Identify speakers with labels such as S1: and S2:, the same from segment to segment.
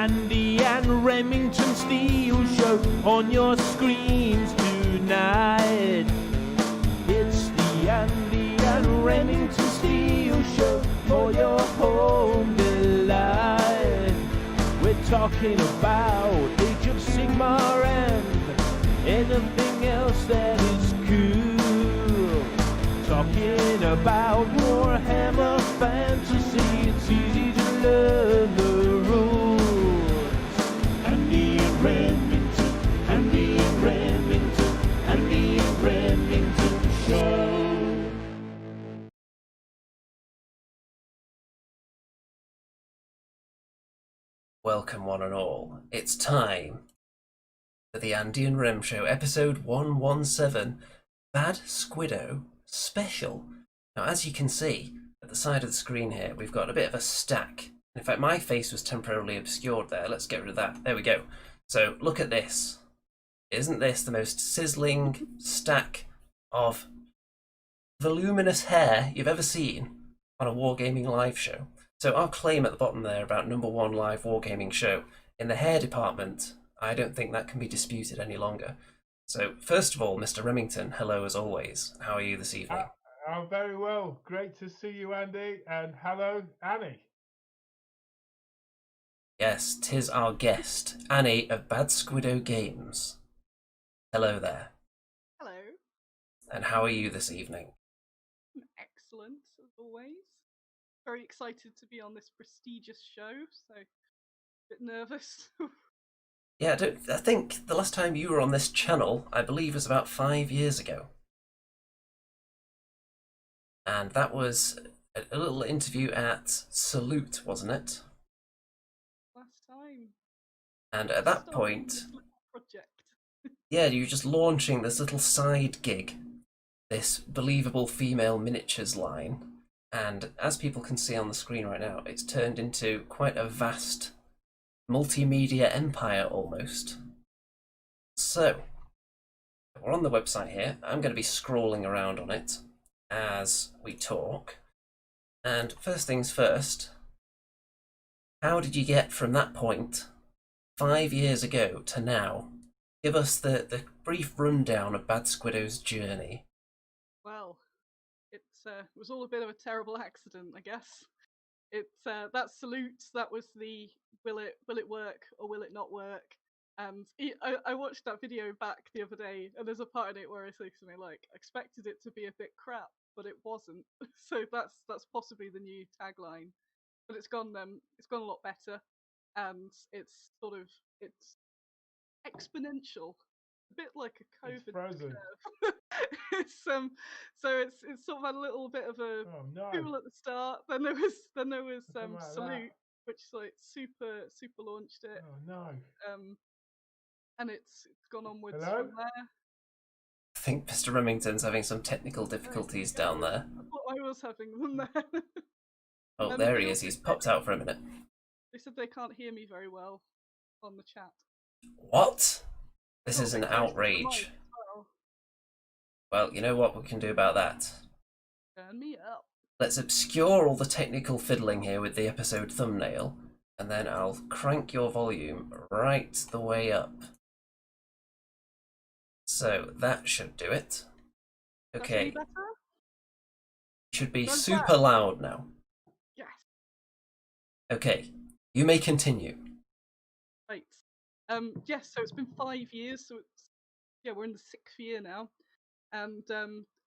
S1: Andy and Remington Steel Show on your screens tonight. It's the Andy and Remington Steel Show for your home delight. We're talking about Age of Sigmar and anything else that is cool. Talking about Warhammer Fantasy, it's easy to learn the rules. Andy and Remington, Andy and Remington, Andy and Remington Show.
S2: Welcome one and all. It's time for the Andy and Rem Show, episode 117, Bad Squiddo Special. Now, as you can see at the side of the screen here, we've got a bit of a stack. In fact, my face was temporarily obscured there. Let's get rid of that. There we go. So, look at this. Isn't this the most sizzling stack of voluminous hair you've ever seen on a wargaming live show? So our claim at the bottom there about #1 live wargaming show, in the hair department, I don't think that can be disputed any longer. So first of all, Mr. Remington, hello as always. How are you this evening?
S3: I'm very well. Great to see you, Andy. And hello, Annie.
S2: Yes, 'tis our guest, Annie of Bad Squiddo Games. Hello there.
S4: Hello.
S2: And how are you this evening?
S4: Excellent, as always. Very excited to be on this prestigious show, so a bit nervous.
S2: Yeah, I think the last time you were on this channel, I believe, was about 5 years ago. And that was a little interview at Salute, wasn't it?
S4: Last time.
S2: And at that point,
S4: project.
S2: yeah, you were just launching this little side gig, this believable female miniatures line. And as people can see on the screen right now, it's turned into quite a vast multimedia empire almost. So, we're on the website here. I'm going to be scrolling around on it as we talk. And first things first, how did you get from that point 5 years ago to now? Give us the brief rundown of Bad Squiddo's journey.
S4: Well, it was all a bit of a terrible accident, I guess. That salute, that was the will it work or will it not work? And I watched that video back the other day, and there's a part in it where I say something like, I expected it to be a bit crap, but it wasn't. So that's possibly the new tagline. But it's gone a lot better, and it's exponential, a bit like a COVID curve. It's so it's sort of had a little bit of a cool at the start. Then there was Salute, which like super launched it.
S3: Oh no.
S4: And it's gone onwards
S3: Hello?
S4: from there.
S2: I think Mr. Remington's having some technical difficulties down there.
S4: I thought I was having them there.
S2: Oh, there he is. He's popped out for a minute.
S4: They said they can't hear me very well on the chat.
S2: What? This is an outrage. Well, you know what we can do about that?
S4: Turn me up.
S2: Let's obscure all the technical fiddling here with the episode thumbnail, and then I'll crank your volume right the way up. So that should do it. Okay. Should be super loud now.
S4: Yes.
S2: Okay, you may continue.
S4: Right. Yes, so it's been 5 years, so we're in the 6th year now. And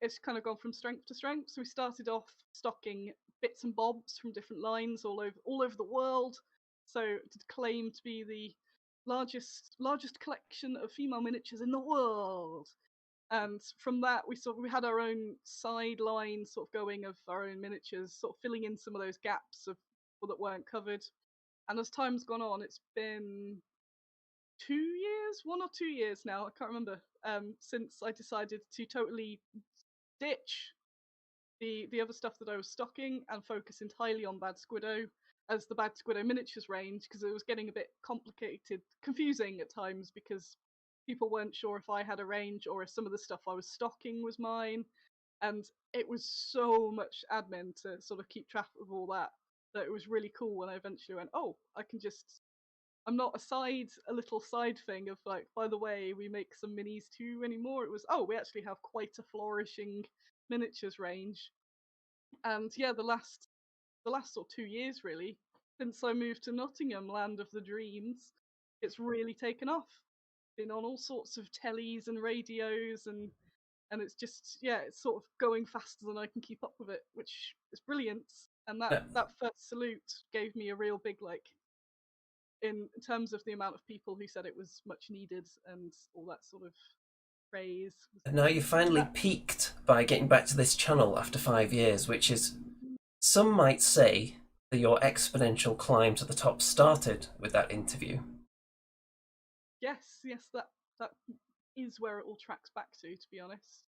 S4: it's kind of gone from strength to strength. So we started off stocking bits and bobs from different lines all over the world. So to claim to be the largest collection of female miniatures in the world. And from that, we had our own sideline sort of going of our own miniatures, sort of filling in some of those gaps of that weren't covered. And as time's gone on, it's been 2 years, 1 or 2 years now, I can't remember, since I decided to totally ditch the other stuff that I was stocking and focus entirely on Bad Squiddo as the Bad Squiddo miniatures range, because it was getting a bit complicated, confusing at times, because people weren't sure if I had a range or if some of the stuff I was stocking was mine, and it was so much admin to sort of keep track of all that it was really cool when I eventually went, oh, I can just I'm not a little side thing of like, by the way, we make some minis too anymore. It was, oh, we actually have quite a flourishing miniatures range. And yeah, the last sort of 2 years really, since I moved to Nottingham, land of the dreams, it's really taken off. Been on all sorts of tellies and radios, and it's just, yeah, it's sort of going faster than I can keep up with it, which is brilliant. And
S2: Yeah.
S4: that first salute gave me a real big, like, in terms of the amount of people who said it was much needed and all that sort of praise.
S2: And now you finally peaked by getting back to this channel after 5 years, which is, some might say that your exponential climb to the top started with that interview.
S4: Yes, that is where it all tracks back to be honest.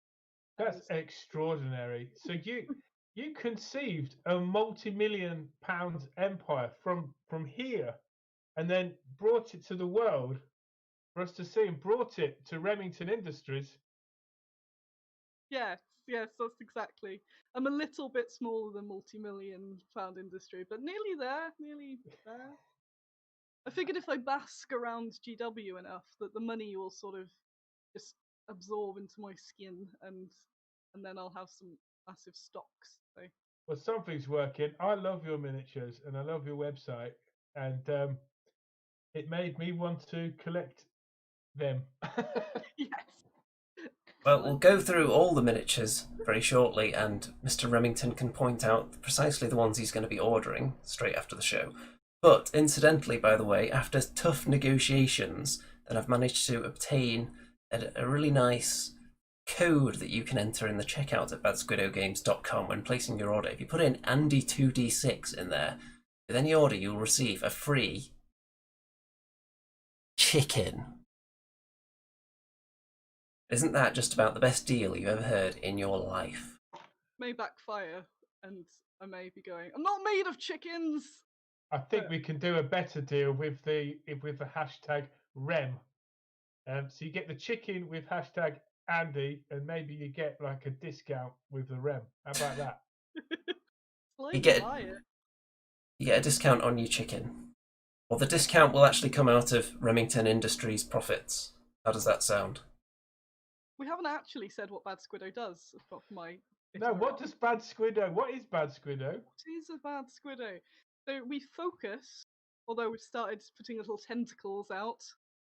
S3: That's extraordinary. So you conceived a multi-million pound empire from here, and then brought it to the world for us to see, and brought it to Remington Industries.
S4: Yes, yes, that's exactly. I'm a little bit smaller than multi-million pound industry, but nearly there, nearly there. I figured if I bask around GW enough, that the money will sort of just absorb into my skin, and then I'll have some massive stocks. So
S3: Well, something's working. I love your miniatures and I love your website, and it made me want to collect them.
S4: yes.
S2: Well, we'll
S4: Excellent.
S2: go through all the miniatures very shortly, and Mr. Remington can point out precisely the ones he's going to be ordering straight after the show. But incidentally, by the way, after tough negotiations, then I've managed to obtain a really nice code that you can enter in the checkout at badsquiddogames.com when placing your order. If you put in Andy2D6 in there, with any order you'll receive a free chicken. Isn't that just about the best deal you've ever heard in your life?
S4: May backfire, and I may be going, I'm not made of chickens.
S3: I think we can do a better deal with the hashtag Rem. So you get the chicken with hashtag Andy, and maybe you get like a discount with the Rem. How about that?
S2: You
S4: Slide
S2: get
S4: by it.
S2: you get a discount on your chicken. Well, the discount will actually come out of Remington Industries' profits. How does that sound?
S4: We haven't actually said what Bad Squiddo does, apart from my.
S3: No, what does Bad Squiddo? What is Bad Squiddo?
S4: What is a Bad Squiddo? So we focus, although we've started putting little tentacles out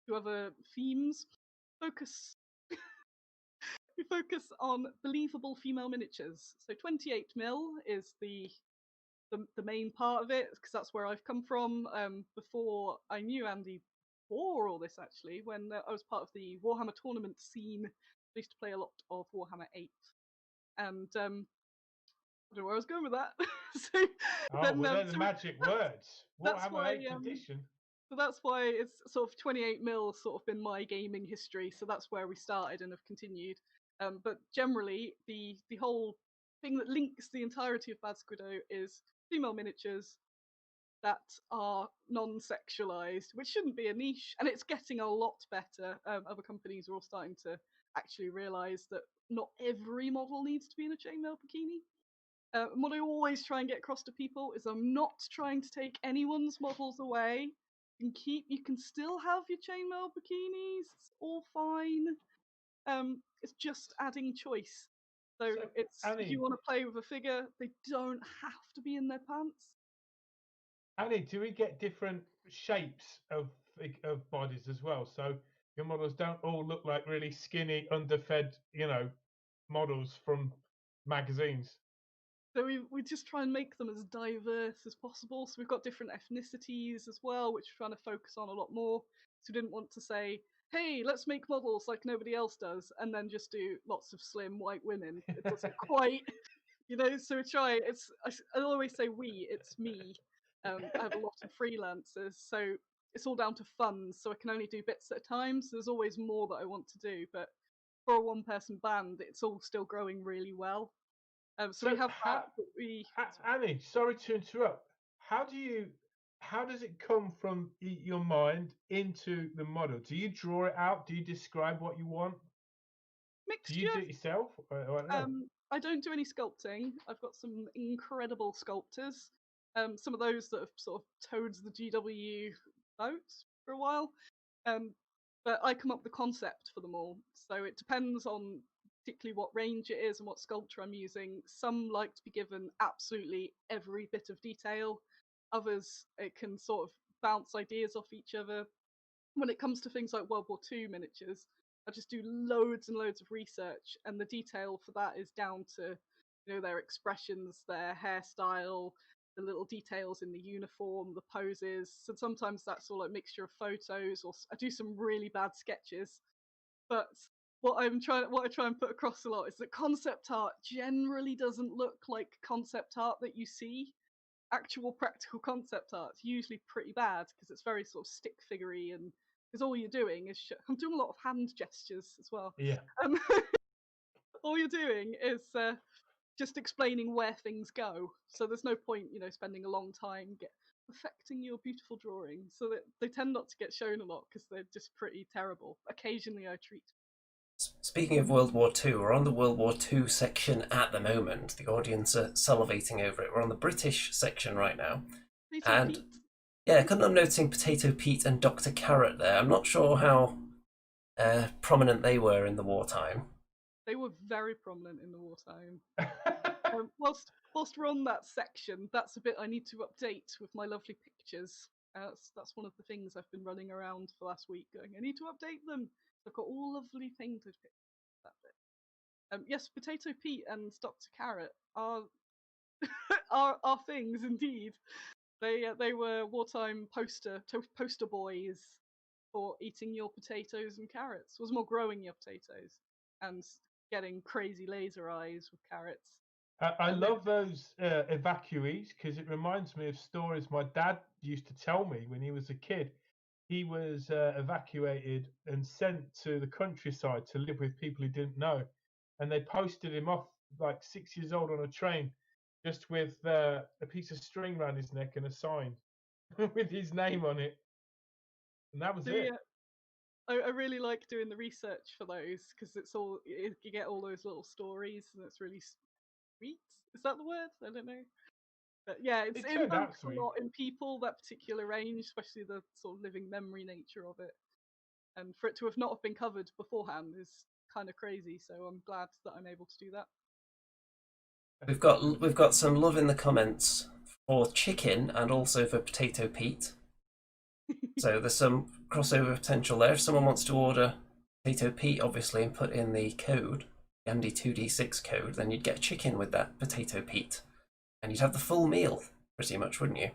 S4: to other themes. Focus. We focus on believable female miniatures. So 28mm is the main part of it, because that's where I've come from. Before I knew Andy, before all this actually, when I was part of the Warhammer tournament scene, I used to play a lot of Warhammer 8, and I don't know where I was going with that. so
S3: Well, they're the magic words.
S4: that's
S3: Warhammer
S4: why
S3: 8th edition.
S4: so that's why it's sort of 28mm sort of been my gaming history. So that's where we started and have continued. But generally, the whole thing that links the entirety of Bad Squiddo is female miniatures that are non-sexualized, which shouldn't be a niche, and it's getting a lot better. Other companies are all starting to actually realize that not every model needs to be in a chainmail bikini. And what I always try and get across to people is I'm not trying to take anyone's models away. You can still have your chainmail bikinis. It's all fine. It's just adding choice. So it's,
S3: Annie,
S4: if you want to play with a figure, they don't have to be in their pants.
S3: Annie, do we get different shapes of bodies as well? So your models don't all look like really skinny, underfed, models from magazines.
S4: So we just try and make them as diverse as possible. So we've got different ethnicities as well, which we're trying to focus on a lot more. So we didn't want to say, hey, let's make models like nobody else does, and then just do lots of slim white women. It doesn't quite, So we try. I always say we. It's me. I have a lot of freelancers, so it's all down to funds. So I can only do bits at a time. So there's always more that I want to do, but for a one-person band, it's all still growing really well. So we have that.
S3: Annie, sorry to interrupt. How does it come from your mind into the model? Do you draw it out? Do you describe what you want?
S4: Mixture.
S3: Do you do it yourself?
S4: I don't do any sculpting. I've got some incredible sculptors. Some of those that have sort of towed the GW boat, for a while. But I come up with the concept for them all. So it depends on particularly what range it is and what sculpture I'm using. Some like to be given absolutely every bit of detail. Others, it can sort of bounce ideas off each other. When it comes to things like World War II miniatures, I just do loads and loads of research, and the detail for that is down to, their expressions, their hairstyle, the little details in the uniform, the poses. So sometimes that's all like mixture of photos, or I do some really bad sketches. But what I try and put across a lot is that concept art generally doesn't look like concept art that you see. Actual practical concept art's usually pretty bad because it's very sort of stick figurey, and because all you're doing is I'm doing a lot of hand gestures as well.
S3: Yeah.
S4: Um, all you're doing is just explaining where things go. So there's no point, spending a long time perfecting your beautiful drawings. So that they tend not to get shown a lot because they're just pretty terrible. Occasionally, I treat.
S2: Speaking of World War II, we're on the World War II section at the moment. The audience are salivating over it. We're on the British section right now. And
S4: Pete.
S2: yeah, I couldn't help noticing Potato Pete and Dr. Carrot there. I'm not sure how prominent they were in the wartime.
S4: They were very prominent in the wartime. Whilst we're on that section, that's a bit I need to update with my lovely pictures. That's one of the things I've been running around for last week going, I need to update them. I've got all lovely painted pictures. That bit. Yes, Potato Pete and Dr. Carrot are are things indeed. They were wartime poster boys for eating your potatoes and carrots. It was more growing your potatoes and getting crazy laser eyes with carrots.
S3: I love those evacuees because it reminds me of stories my dad used to tell me when he was a kid. He was evacuated and sent to the countryside to live with people he didn't know. And they posted him off like 6 years old on a train just with a piece of string around his neck and a sign with his name on it. And that was it.
S4: I really like doing the research for those because you get all those little stories and it's really sweet. Is that the word? I don't know. But yeah, it
S3: turned out
S4: invokes a
S3: sweet.
S4: lot in people, that particular range, especially the sort of living memory nature of it. And for it to have not have been covered beforehand is kind of crazy. So I'm glad that I'm able to do that.
S2: We've got some love in the comments for chicken and also for Potato Pete. So there's some crossover potential there. If someone wants to order Potato Pete, obviously, and put in the code, the MD2D6 code, then you'd get chicken with that Potato Pete. And you'd have the full meal, pretty much, wouldn't you?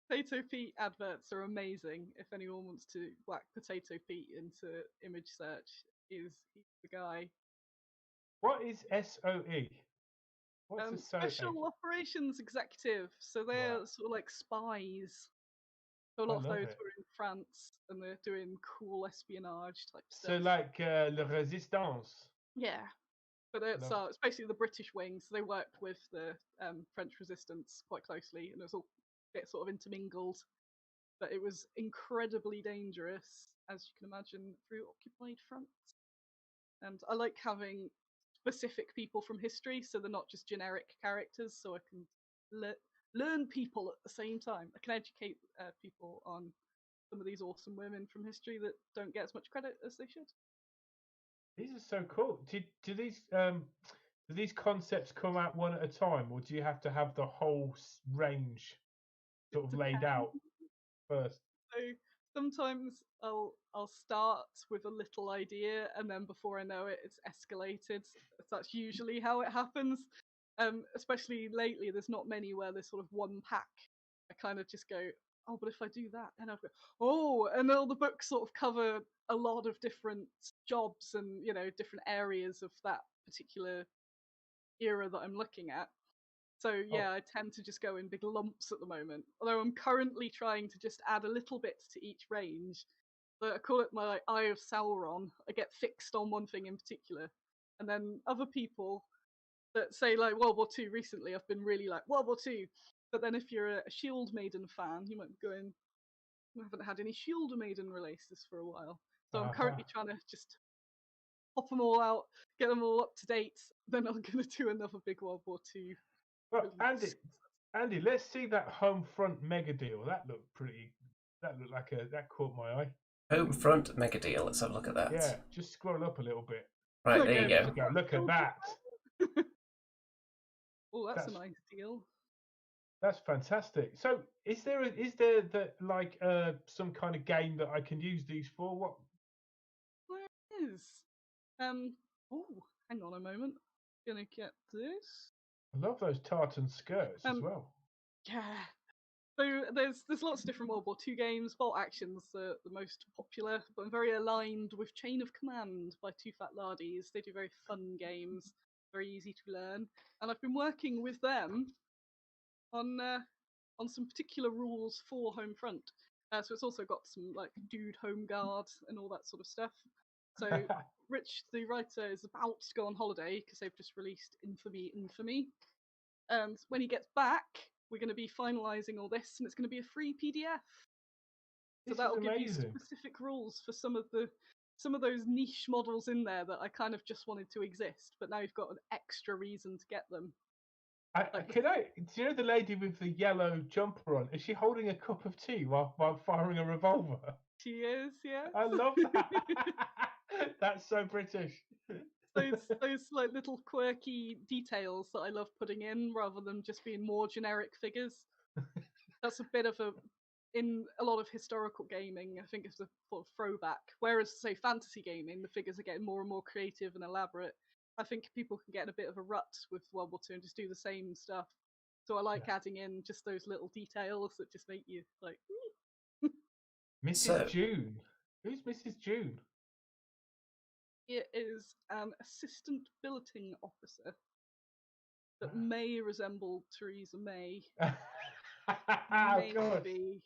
S4: Potato Pete adverts are amazing. If anyone wants to whack Potato Pete into image search, he's the guy.
S3: What is SOE? What's a
S4: Special Operations Executive. So they're sort of like spies. So a lot of those were in France, and they're doing cool espionage type stuff.
S3: So like La Resistance.
S4: Yeah, but it's basically the British wing. So they worked with the French resistance quite closely, and it was all a bit sort of intermingled. But it was incredibly dangerous, as you can imagine, through occupied France. And I like having specific people from history, so they're not just generic characters, so I can learn people at the same time. I can educate people on some of these awesome women from history that don't get as much credit as they should.
S3: These are so cool. Do these concepts come out one at a time, or do you have to have the whole range sort of laid out first?
S4: So sometimes I'll start with a little idea, and then before I know it, it's escalated. That's usually how it happens. Especially lately, there's not many where there's sort of one pack. I kind of just go, oh, but if I do that, then I'll go, oh, and all the books sort of cover a lot of different jobs and different areas of that particular era that I'm looking at. So yeah, I tend to just go in big lumps at the moment. Although I'm currently trying to just add a little bit to each range. So I call it my Eye of Sauron. I get fixed on one thing in particular, and then other people that say like World War II recently, I've been really like World War II. But then if you're a Shield Maiden fan, you might be going, I haven't had any Shield Maiden releases for a while. So I'm currently trying to just pop them all out, get them all up to date. Then I'm going to do another big World War II.
S3: Well, Andy, let's see that home front mega deal. That looked pretty That looked like that caught my eye.
S2: Home front mega deal. Let's have a look at that.
S3: Yeah, just scroll up a little bit.
S2: Right, there you
S4: Again,
S2: go.
S3: Go, look at that.
S4: Oh, that's a
S3: That's-
S4: nice deal.
S3: That's fantastic. So, is there some kind of game that I can use these for? What?
S4: There is. Oh, hang on a moment. Gonna get this.
S3: I love those tartan skirts as well.
S4: Yeah. So there's lots of different World War II games. Bolt Action's the most popular, but I'm very aligned with Chain of Command by Two Fat Lardies. They do very fun games, very easy to learn, and I've been working with them on some particular rules for Homefront. So it's also got some like Dude Home Guard and all that sort of stuff. So Rich, the writer, is about to go on holiday because they've just released Infamy. And when he gets back, we're going to be finalising all this, and it's going to be a free PDF. So that'll give you specific rules for some of those niche models in there that I kind of just wanted to exist, but now you've got an extra reason to get them.
S3: Do you know the lady with the yellow jumper on? Is she holding a cup of tea while firing a revolver?
S4: She is, yeah.
S3: I love that. That's so British.
S4: Those like little quirky details that I love putting in, rather than just being more generic figures. That's a bit of in a lot of historical gaming, I think it's a sort of throwback. Whereas, say, fantasy gaming, the figures are getting more and more creative and elaborate. I think people can get in a bit of a rut with World War II and just do the same stuff. So I like adding in just those little details that just make you like.
S3: Mrs. June. Who's Mrs. June?
S4: It is an assistant billeting officer that may resemble Theresa May. Maybe.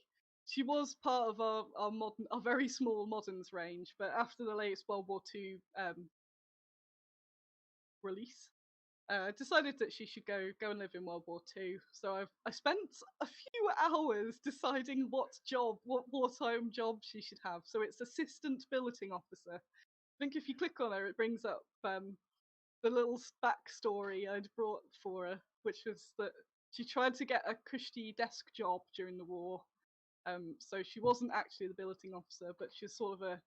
S4: She was part of our very small moderns range, but after the latest World War II release, decided that she should go and live in World War II. So I spent a few hours deciding what wartime job she should have. So it's assistant billeting officer. I think if you click on her, it brings up the little backstory I'd brought for her, which was that she tried to get a cushy desk job during the war. So she wasn't actually the billeting officer, but she's sort of a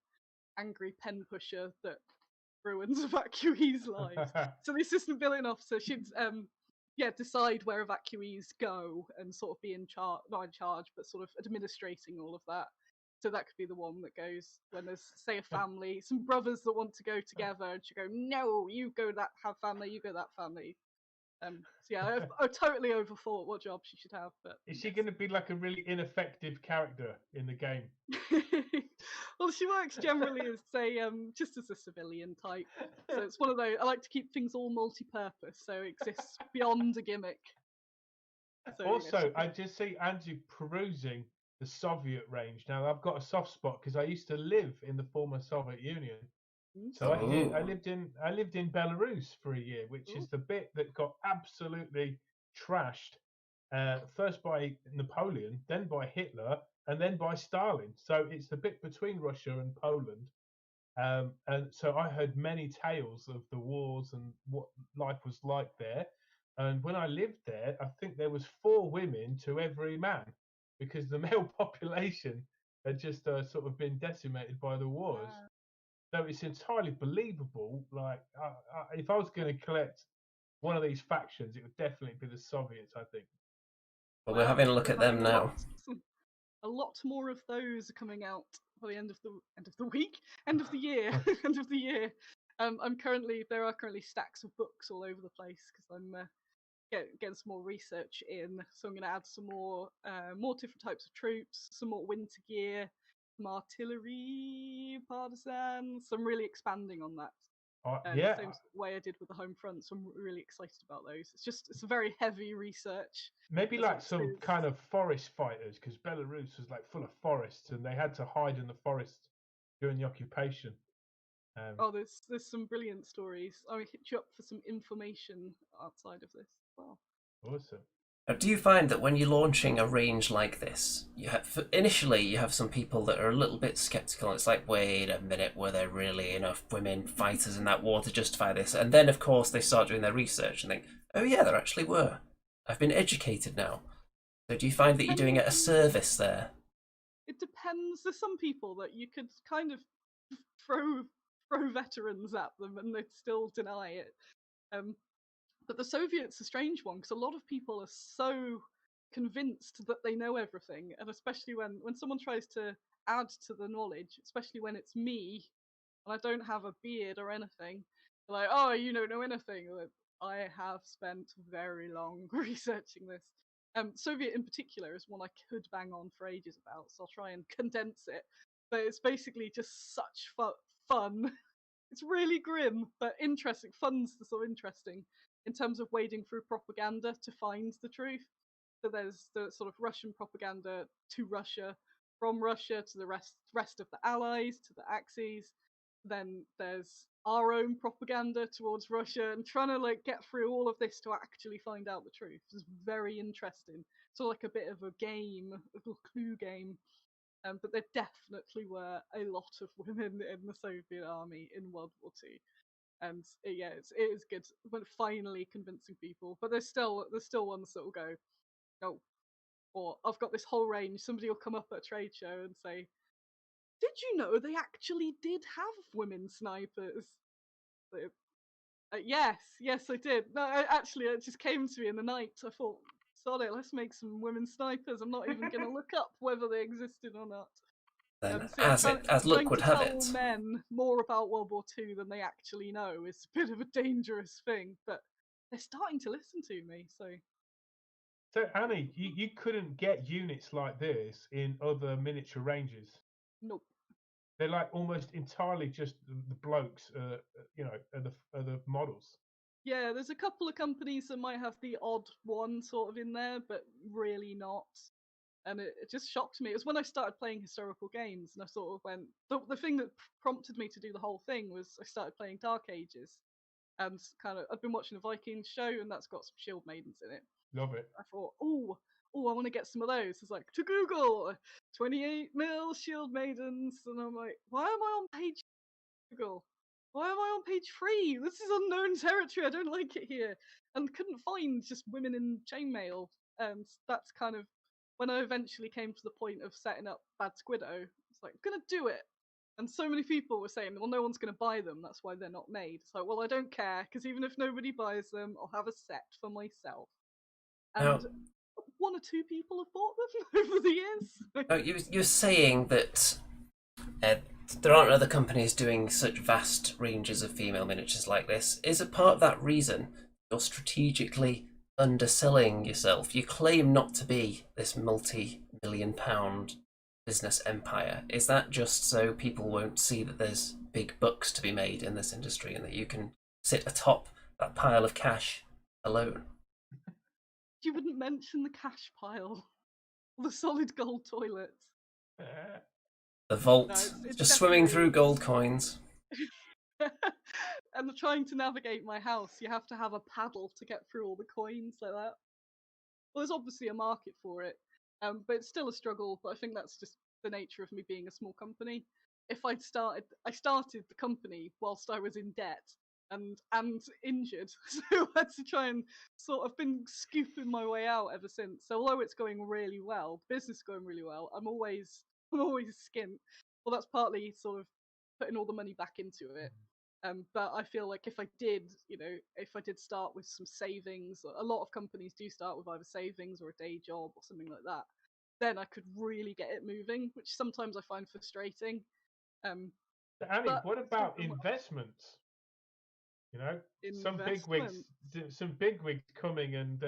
S4: angry pen pusher that ruins evacuees' lives. So the assistant billeting officer should decide where evacuees go and sort of be not in charge, but sort of administrating all of that. So that could be the one that goes when there's, say, a family, some brothers that want to go together, and she go, no, you go that have family, you go that family. So yeah, I totally overthought what job she should have. But
S3: is she going to be like a really ineffective character in the game?
S4: Well, she works generally as, say, just as a civilian type. So it's one of those. I like to keep things all multi-purpose, so it exists beyond a gimmick.
S3: So, also, I just see Andrew perusing the Soviet range. Now, I've got a soft spot because I used to live in the former Soviet Union. So I lived in Belarus for a year, which is the bit that got absolutely trashed. First by Napoleon, then by Hitler, and then by Stalin. So it's the bit between Russia and Poland. And so I heard many tales of the wars and what life was like there. And when I lived there, I think there was 4 women to every man, because the male population had just sort of been decimated by the wars. So it's entirely believable. Like, if I was going to collect one of these factions, it would definitely be the Soviets, I think.
S2: Well, we're having a look at them now.
S4: A lot more of those are coming out by the end of the week, end of the year, end of the year. There are currently stacks of books all over the place because I'm getting some more research in. So I'm going to add some more different types of troops, some more winter gear, some artillery, partisans. So I'm really expanding on that. The same way I did with the home front. So I'm really excited about those. It's a very heavy research.
S3: Maybe like some kind of forest fighters, because Belarus was like full of forests, and they had to hide in the forest during the occupation.
S4: There's some brilliant stories. I'll hit you up for some information outside of this as well.
S3: Awesome.
S2: Now, do you find that when you're launching a range like this, initially you have some people that are a little bit skeptical? It's like, wait a minute, were there really enough women fighters in that war to justify this? And then, of course, they start doing their research and think, oh yeah, there actually were. I've been educated now. So do you find that you're doing it a service there?
S4: It depends. There's some people that you could kind of throw veterans at them and they'd still deny it. Um, but the Soviets a strange one because a lot of people are so convinced that they know everything, and especially when someone tries to add to the knowledge, especially when it's me and I don't have a beard or anything, they're like, "Oh, you don't know anything." Like, I have spent very long researching this. Soviet in particular is one I could bang on for ages about, so I'll try and condense it. But it's basically just such fun. It's really grim, but interesting. Fun's the sort of interesting in terms of wading through propaganda to find the truth. So there's the sort of Russian propaganda to Russia, from Russia to the rest of the Allies, to the Axis. Then there's our own propaganda towards Russia, and trying to like get through all of this to actually find out the truth is very interesting. So like a bit of a game, a little clue game. But there definitely were a lot of women in the Soviet army in World War II, and yeah, it is good. But finally convincing people, but there's still ones that will go, no, or I've got this whole range. Somebody will come up at a trade show and say, "Did you know they actually did have women snipers?" So, yes, I did. No, actually, it just came to me in the night. I thought, sod it, let's make some women snipers. I'm not even going to look up whether they existed or not.
S2: Then,
S4: So yeah,
S2: as luck
S4: trying
S2: would
S4: to
S2: have
S4: tell
S2: it,
S4: men more about World War II than they actually know is a bit of a dangerous thing, but they're starting to listen to me, so
S3: So Annie, you couldn't get units like this in other miniature ranges.
S4: nope.
S3: They're like almost entirely just the blokes, are the models.
S4: Yeah, there's a couple of companies that might have the odd one sort of in there, but really not. And it just shocked me. It was when I started playing historical games, and I sort of went. The thing that prompted me to do the whole thing was I started playing Dark Ages, and kind of I've been watching a Viking show, and that's got some shield maidens in it.
S3: Love it.
S4: I thought, oh, I want to get some of those. It's like to Google 28 mil shield maidens, and I'm like, why am I on page Google? Why am I on page 3? This is unknown territory. I don't like it here, and couldn't find just women in chainmail. And that's kind of when I eventually came to the point of setting up Bad Squiddo. It's like, I'm gonna do it. And so many people were saying, well, no one's going to buy them. That's why they're not made. It's like, well, I don't care, because even if nobody buys them, I'll have a set for myself.
S2: now,
S4: And one or two people have bought them over the years.
S2: now you're saying that uh, there aren't other companies doing such vast ranges of female miniatures like this. Is it part of that reason you're strategically underselling yourself? You claim not to be this multi-million-pound business empire. Is that just so people won't see that there's big bucks to be made in this industry and that you can sit atop that pile of cash alone?
S4: You wouldn't mention the cash pile, the solid gold toilets.
S2: The vault,
S4: No, it's
S2: just swimming
S4: definitely.
S2: through gold coins.
S4: And trying to navigate my house, you have to have a paddle to get through all the coins like that. Well, there's obviously a market for it, but it's still a struggle. But I think that's just the nature of me being a small company. If I started the company whilst I was in debt and injured, so I had to try and sort of been scooping my way out ever since. So although it's going really well, business is going really well, I'm always skint. Well, that's partly sort of putting all the money back into it. But I feel like if I did start with some savings, a lot of companies do start with either savings or a day job or something like that, then I could really get it moving, which sometimes I find frustrating.
S3: So Annie,
S4: But
S3: what
S4: it's still
S3: about
S4: going well.
S3: investments?
S4: Investment.
S3: Some bigwigs coming, and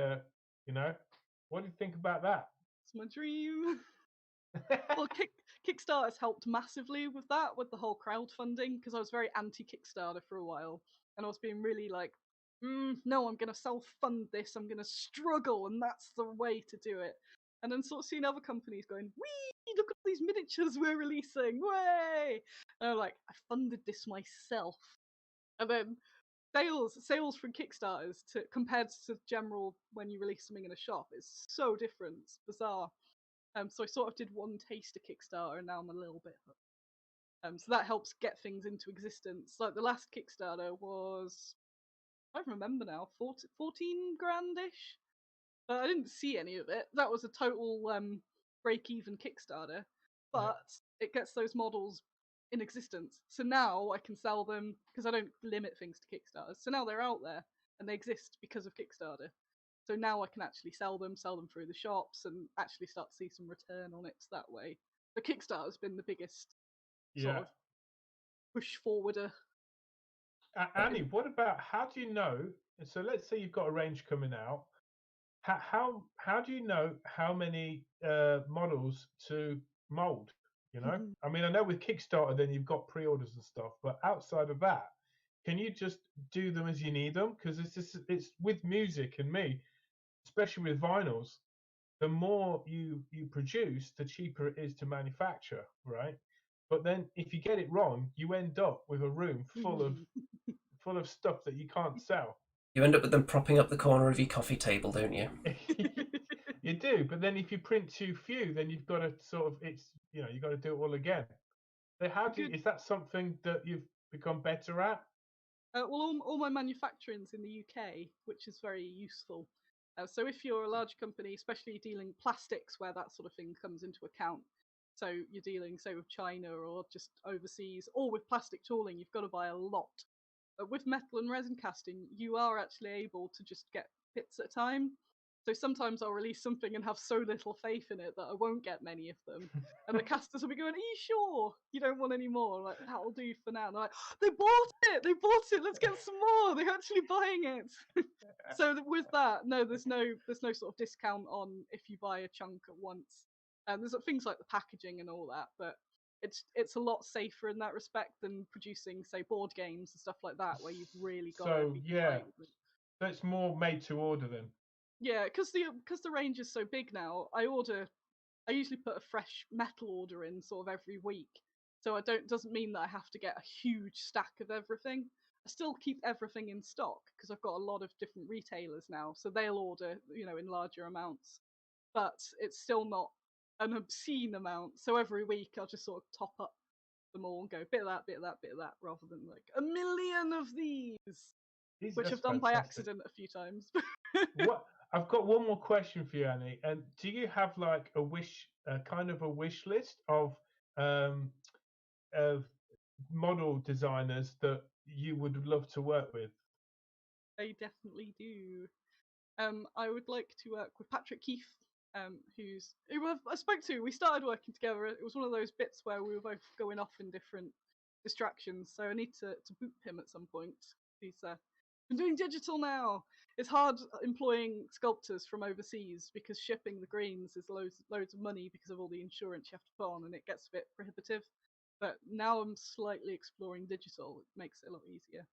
S3: what do you think about that?
S4: It's my dream. Well, Kickstarter's helped massively with that, with the whole crowdfunding, because I was very anti-Kickstarter for a while, and I was being really like, no, I'm going to self-fund this, I'm going to struggle, and that's the way to do it. And then sort of seeing other companies going, wee, look at these miniatures we're releasing, way! And I'm like, I funded this myself. And then sales from Kickstarters compared to general when you release something in a shop is so different. It's bizarre. So I sort of did one taster Kickstarter, and now I'm a little bit hooked. So that helps get things into existence. Like the last Kickstarter was, I don't remember now, 14 grandish. I didn't see any of it. That was a total break-even Kickstarter. but it gets those models in existence. So now I can sell them because I don't limit things to Kickstarters. So now they're out there and they exist because of Kickstarter. So now I can actually sell them through the shops, and actually start to see some return on it that way. The Kickstarter has been the biggest sort of push forwarder.
S3: Annie, what about, how do you know? So let's say you've got a range coming out. How do you know how many models to mold? You know, I mean, I know with Kickstarter, then you've got pre-orders and stuff, but outside of that, can you just do them as you need them? Because it's with music and me, especially with vinyls. The more you produce, the cheaper it is to manufacture, right? But then if you get it wrong, you end up with a room full of stuff that you can't sell.
S2: You end up with them propping up the corner of your coffee table, don't you?
S3: You do, but then if you print too few, then you've got to sort of, you've got to do it all again. So is that something that you've become better at?
S4: Well, all my manufacturing's in the UK, which is very useful. So if you're a large company, especially dealing plastics, where that sort of thing comes into account, so you're dealing, say, with China or just overseas, or with plastic tooling, you've got to buy a lot. But with metal and resin casting, you are actually able to just get bits at a time. So sometimes I'll release something and have so little faith in it that I won't get many of them. And the casters will be going, "Are you sure you don't want any more?" I'm like, "That'll do for now." And they're like, "They bought it, let's get some more. They're actually buying it." So with that, no, there's no sort of discount on if you buy a chunk at once. And there's things like the packaging and all that, but it's a lot safer in that respect than producing, say, board games and stuff like that, where you've really got to be tight with it.
S3: So it's more made to order then.
S4: Yeah, because the range is so big now. I usually put a fresh metal order in sort of every week, so doesn't mean that I have to get a huge stack of everything. I still keep everything in stock because I've got a lot of different retailers now, so they'll order, in larger amounts, but it's still not an obscene amount. So every week I'll just sort of top up them all and go bit of that, bit of that, bit of that, rather than like a million of these, which I've done by accident a few times.
S3: What I've got one more question for you, Annie. And do you have like kind of a wish list of model designers that you would love to work with?
S4: I definitely do. I would like to work with Patrick Keefe, who I spoke to. We started working together. It was one of those bits where we were both going off in different distractions, so I need to boot him at some point. He's been doing digital now. It's hard employing sculptors from overseas because shipping the greens is loads of money because of all the insurance you have to put on, and it gets a bit prohibitive. But now I'm slightly exploring digital. It makes it a lot easier.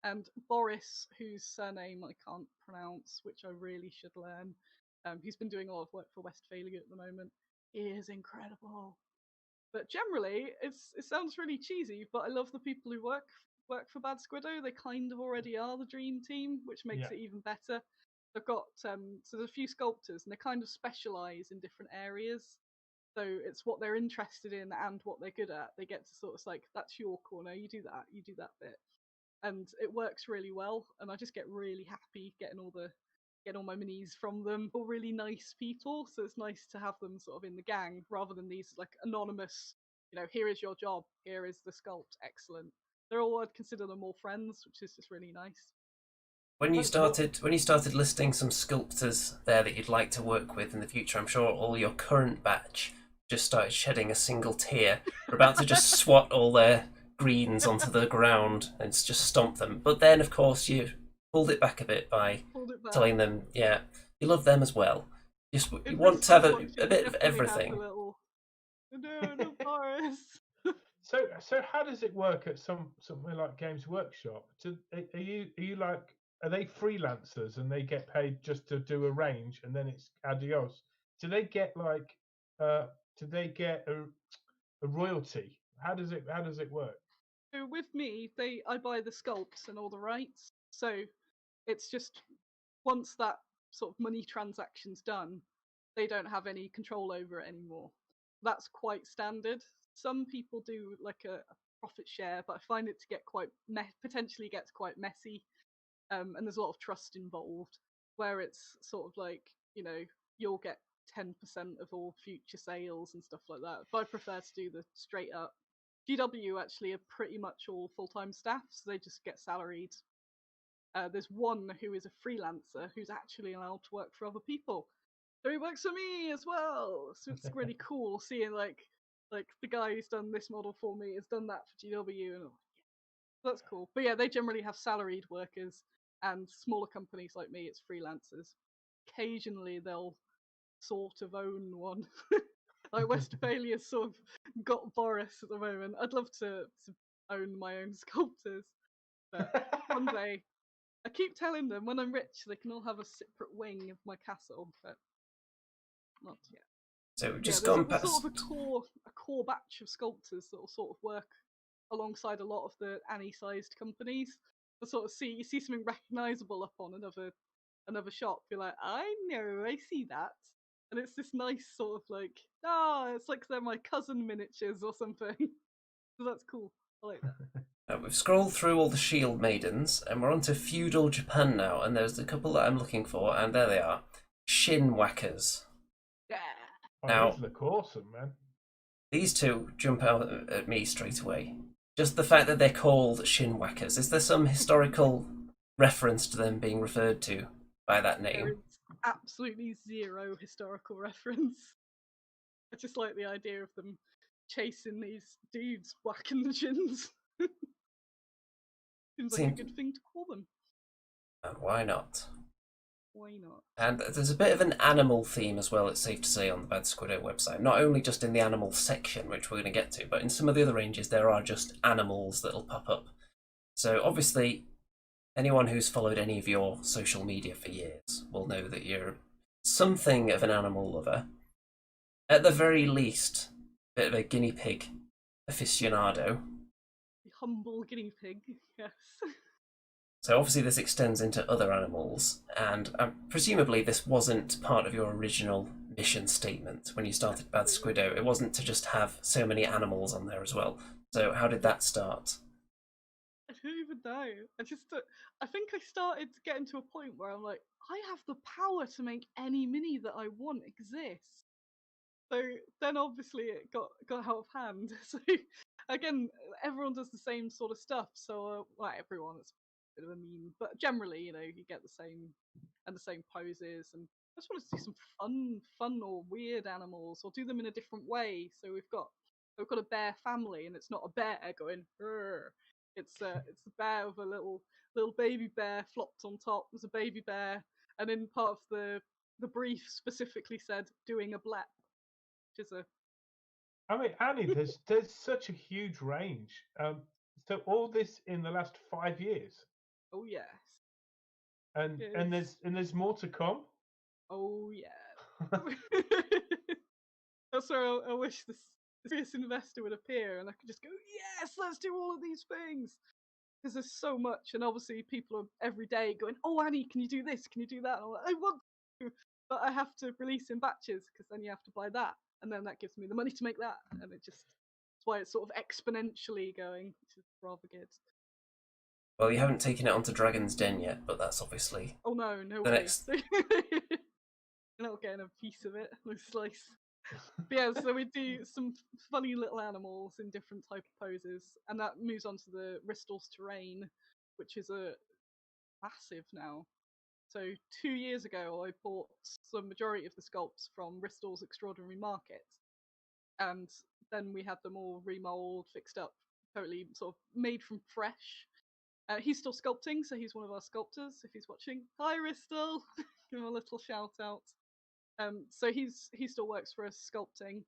S4: And Boris, whose surname I can't pronounce, which I really should learn. He's been doing a lot of work for Westphalia at the moment. He is incredible. But generally, it sounds really cheesy, but I love the people who work for Bad Squiddo. They kind of already are the dream team, which makes it even better. They've got so there's a few sculptors, and they kind of specialize in different areas. So it's what they're interested in and what they're good at. They get to sort of like, that's your corner. You do that bit, and it works really well. And I just get really happy getting all my minis from them. All really nice people, so it's nice to have them sort of in the gang rather than these like anonymous. Here is your job. Here is the sculpt. Excellent. They're all, I'd consider them all friends, which is just really nice.
S2: When you started listing some sculptors there that you'd like to work with in the future, I'm sure all your current batch just started shedding a single tear. We're about to just swat all their greens onto the ground and just stomp them. But then, of course, you pulled it back a bit by telling them, yeah, you love them as well. You want to have a bit of everything.
S4: No, Boris.
S3: So how does it work at somewhere like Games Workshop? Are they freelancers and they get paid just to do a range and then it's adios? Do they get a royalty? How does it work?
S4: So with me, I buy the sculpts and all the rights. So it's just once that sort of money transaction's done, they don't have any control over it anymore. That's quite standard. Some people do like a profit share, but I find it to get potentially gets quite messy, and there's a lot of trust involved. Where it's sort of like you'll get 10% of all future sales and stuff like that. But I prefer to do the straight up. GW actually are pretty much all full-time staff, so they just get salaried. There's one who is a freelancer who's actually allowed to work for other people. So he works for me as well. So it's really cool seeing like the guy who's done this model for me has done that for GW, and that's cool. But yeah, they generally have salaried workers, and smaller companies like me, it's freelancers. Occasionally they'll sort of own one. Like Westphalia's sort of got Boris at the moment. I'd love to own my own sculptors, but one day. I keep telling them when I'm rich they can all have a separate wing of my castle, but not yet.
S2: So we've just
S4: there's
S2: gone past.
S4: sort of a core batch of sculptors that will sort of work alongside a lot of the Annie-sized companies. To sort of you see something recognisable up on another shop, you're like, I know, I see that, and it's this nice sort of like, it's like they're my cousin miniatures or something. So that's cool. I like that.
S2: We've scrolled through all the Shield Maidens, and we're on to feudal Japan now, and there's a couple that I'm looking for, and there they are. Shin Whackers.
S4: Yeah.
S2: Now,
S3: these look awesome, man.
S2: These two jump out at me straight away. Just the fact that they're called Shin Whackers. Is there some historical reference to them being referred to by that name?
S4: There is absolutely zero historical reference. I just like the idea of them chasing these dudes, whacking the shins. Seems like a good thing to call them.
S2: And why not?
S4: Why not?
S2: And there's a bit of an animal theme as well, it's safe to say, on the Bad Squiddo website. Not only just in the animal section, which we're going to get to, but in some of the other ranges there are just animals that'll pop up. So obviously, anyone who's followed any of your social media for years will know that you're something of an animal lover. At the very least, a bit of a guinea pig aficionado.
S4: The humble guinea pig, yes.
S2: So obviously this extends into other animals, and presumably this wasn't part of your original mission statement when you started Bad Squiddo. It wasn't to just have so many animals on there as well. So how did that start?
S4: I don't even know. I think I started getting to a point where I'm like, I have the power to make any mini that I want exist. So then obviously it got out of hand. So again, everyone does the same sort of stuff. So everyone, it's a bit of a meme, but generally, you get the same poses, and I just want to see some fun or weird animals, or do them in a different way. So we've got a bear family, and it's not a bear going. Rrr. It's a bear with a little baby bear flopped on top. There's a baby bear, and in part of the brief specifically said doing a blep.
S3: I mean, Annie, there's such a huge range. So all this in the last 5 years.
S4: Oh yes.
S3: And
S4: yes.
S3: there's more to come.
S4: Oh yeah. That's where I wish this investor would appear, and I could just go, yes, let's do all of these things. Because there's so much, and obviously people are every day going, oh Annie, can you do this? Can you do that? And I'm like, I want to, but I have to release in batches because then you have to buy that, and then that gives me the money to make that, and that's why it's sort of exponentially going, which is rather good.
S2: Well, you haven't taken it onto Dragon's Den yet, but that's obviously...
S4: Oh no way.
S2: Next...
S4: You're not getting a piece of it, a slice. But yeah, so we do some funny little animals in different type of poses, and that moves on to the Ristal's Terrain, which is a massive now. So 2 years ago, I bought the majority of the sculpts from Ristal's Extraordinary Market, and then we had them all remold, fixed up, totally sort of made from fresh. He's still sculpting, so he's one of our sculptors. If he's watching, hi Ristal, give him a little shout out. So he still works for us sculpting.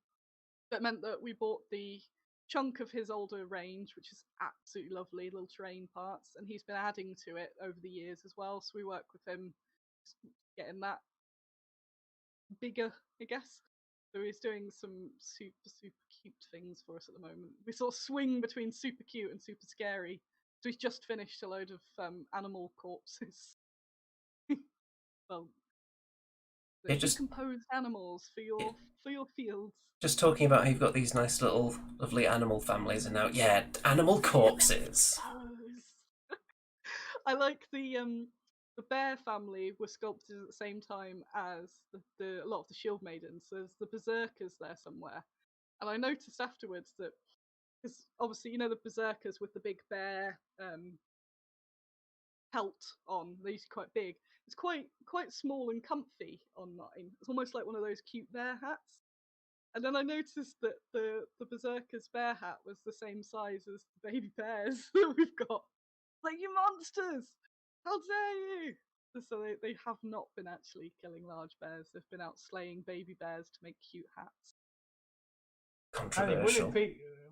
S4: That meant that we bought the chunk of his older range, which is absolutely lovely, little terrain parts, and he's been adding to it over the years as well. So we work with him, getting that bigger, I guess. So he's doing some super cute things for us at the moment. We sort of swing between super cute and super scary. So he's just finished a load of animal corpses. Well, decomposed animals for your fields.
S2: Just talking about how you've got these nice little lovely animal families, and now animal corpses.
S4: I like the the Bear family were sculpted at the same time as a lot of the Shield Maidens. So there's the Berserkers there somewhere, and I noticed afterwards that because obviously the Berserkers with the big bear pelt on, they used to be quite big. It's quite small and comfy on mine. It's almost like one of those cute bear hats. And then I noticed that the Berserker's bear hat was the same size as the baby bears that we've got. Like, you monsters! How dare you! So they have not been actually killing large bears. They've been out slaying baby bears to make cute hats.
S3: Annie,
S2: Controversial.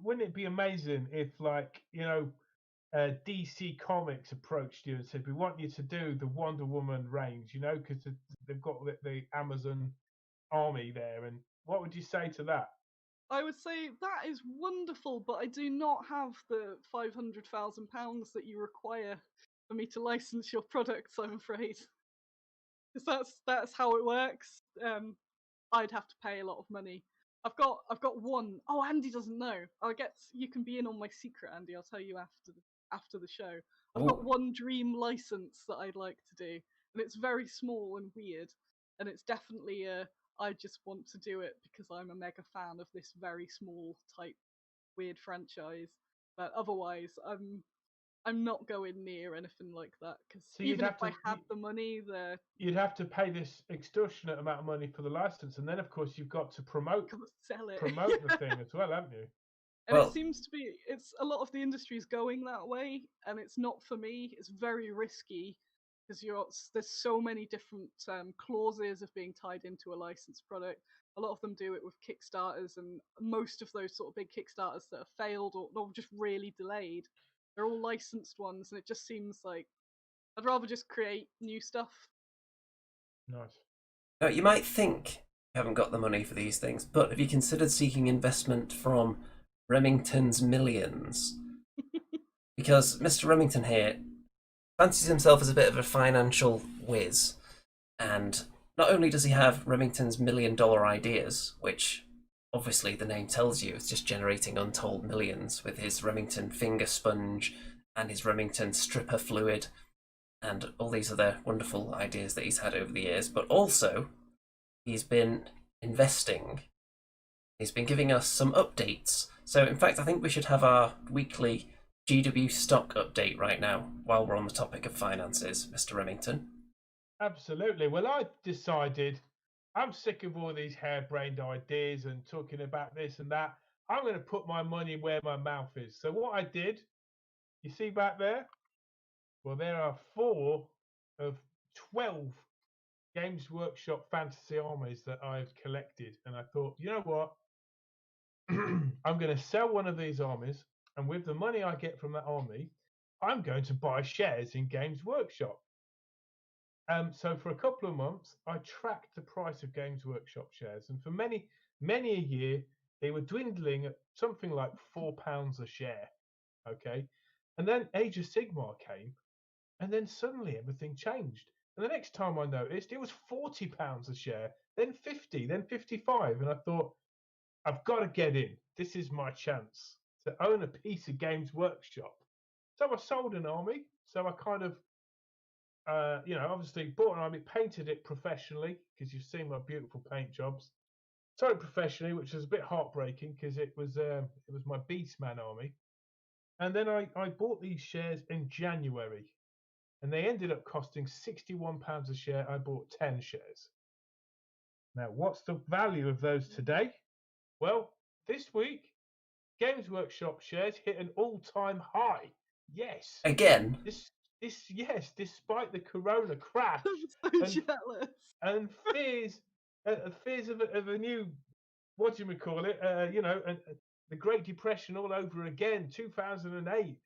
S3: wouldn't it be amazing if, like, DC Comics approached you and said, "We want you to do the Wonder Woman range," because they've got the Amazon army there, and what would you say to that?
S4: I would say that is wonderful, but I do not have the £500,000 that you require for me to license your products, I'm afraid. Because that's how it works. I'd have to pay a lot of money. I've got one. Oh, Andy doesn't know. You can be in on my secret, Andy. I'll tell you after the show. I've got
S2: Ooh.
S4: one dream license that I'd like to do, and it's very small and weird, and it's definitely I just want to do it because I'm a mega fan of this very small type weird franchise. But otherwise, I'm not going near anything like that because
S3: So
S4: even if I had the money,
S3: you'd have to pay this extortionate amount of money for the license, and then of course you've got to promote
S4: gotta sell it.
S3: the thing as well, haven't you?
S4: And it
S2: Well,
S4: seems to be, it's a lot of the industry is going that way, and it's not for me. It's very risky because there's so many different clauses of being tied into a licensed product. A lot of them do it with Kickstarters, and most of those sort of big Kickstarters that have failed or just really delayed, they're all licensed ones, and it just seems like I'd rather just create new stuff.
S3: Nice.
S2: now you might think you haven't got the money for these things, but have you considered seeking investment from Remington's Millions? Because Mr. Remington here fancies himself as a bit of a financial whiz, and not only does he have Remington's $1 million ideas, which obviously the name tells you it's just generating untold millions with his Remington finger sponge and his Remington stripper fluid and all these other wonderful ideas that he's had over the years, but also he's been investing. He's been giving us some updates. So in fact, I think we should have our weekly GW stock update right now while we're on the topic of finances, Mr. Remington.
S3: Absolutely. Well, I decided I'm sick of all these harebrained ideas and talking about this and that. I'm going to put my money where my mouth is. So what I did, you see back there? Well, there are 4 of 12 Games Workshop fantasy armies that I've collected. And I thought, you know what? I'm going to sell one of these armies. And with the money I get from that army, I'm going to buy shares in Games Workshop. So for a couple of months, I tracked the price of Games Workshop shares. And for many a year, they were dwindling at something like £4 a share. Okay. And then Age of Sigmar came. And then suddenly everything changed. And the next time I noticed, it was £40 a share, then 50, then 55. And I thought, I've got to get in. This is my chance to own a piece of Games Workshop. So I sold an army. So I kind of, obviously bought an army, painted it professionally because you've seen my beautiful paint jobs. Sold it professionally, which was a bit heartbreaking because it was my Beastman army. And then I bought these shares in January. And they ended up costing £61 a share. I bought 10 shares. Now, what's the value of those today? Well, this week, Games Workshop shares hit an all-time high. Yes.
S2: Again?
S3: Yes, despite the Corona crash.
S4: I'm so jealous.
S3: And fears of a new, what do we call it? The Great Depression all over again. 2008.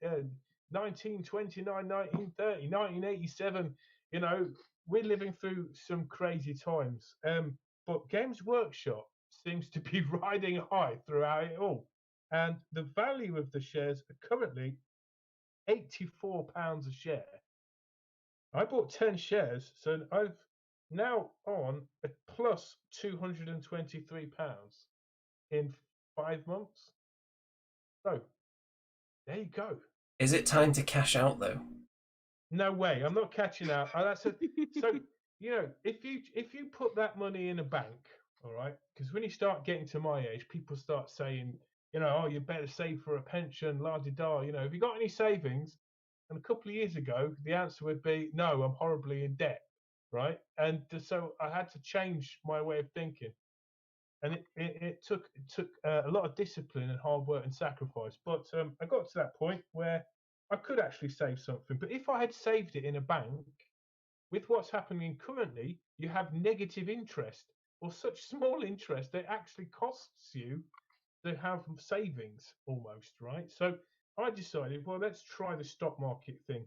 S3: 1929, 1930, 1987, we're living through some crazy times. But Games Workshop seems to be riding high throughout it all. And the value of the shares are currently £84 a share. I bought 10 shares, so I've now on a plus £223 in 5 months. So there you go.
S2: Is it time to cash out though?
S3: No way. I'm not catching out. That's a so if you put that money in a bank, all right, because when you start getting to my age, people start saying, oh, you better save for a pension, la di da. Have you got any savings? And a couple of years ago, the answer would be no. I'm horribly in debt, right? And so I had to change my way of thinking, and it took a lot of discipline and hard work and sacrifice. But I got to that point where I could actually save something. But if I had saved it in a bank, with what's happening currently, you have negative interest or such small interest that it actually costs you to have savings almost, right? So I decided, well, let's try the stock market thing.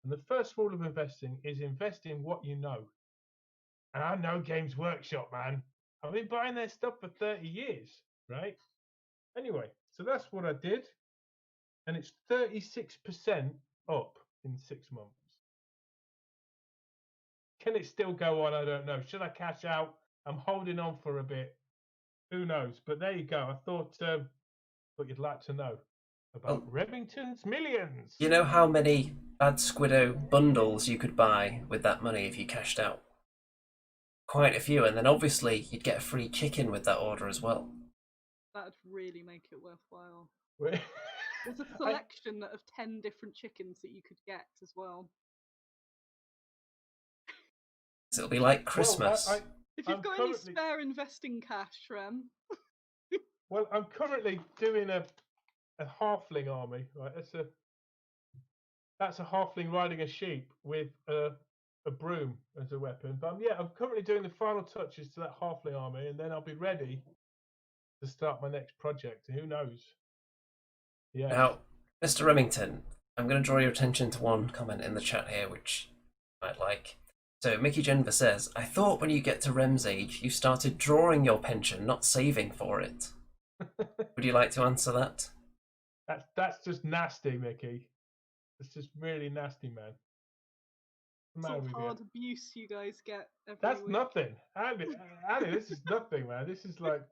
S3: And the first rule of investing is invest in what you know. And I know Games Workshop, man. I've been buying their stuff for 30 years, right? Anyway, so that's what I did. And it's 36% up in 6 months. Can it still go on? I don't know. Should I cash out? I'm holding on for a bit. Who knows? But there you go. I thought you'd like to know about
S2: Well,
S3: Remington's Millions.
S2: you know how many Bad Squiddo bundles you could buy with that money if you cashed out? Quite a few, and then obviously you'd get a free chicken with that order as well.
S4: That'd really make it worthwhile.
S3: Wait,
S4: There's a selection of 10 different chickens that you could get as well.
S2: So it'll be like Christmas.
S3: Well,
S4: If you've
S3: I'm
S4: got any spare investing cash, Rem.
S3: well, I'm currently doing a halfling army. Right, that's a halfling riding a sheep with a broom as a weapon. But I'm currently doing the final touches to that halfling army, and then I'll be ready to start my next project. Who knows? Yeah.
S2: Now, Mr. Remington, I'm going to draw your attention to one comment in the chat here, which you might like. So, Mickey Jenver says, I thought when you get to Rem's age, you started drawing your pension, not saving for it. Would you like to answer that?
S3: That's just nasty, Mickey. It's just really nasty, man.
S4: Sort of hard abuse you guys get every
S3: That's
S4: week.
S3: nothing. Andy, this is nothing, man. This is like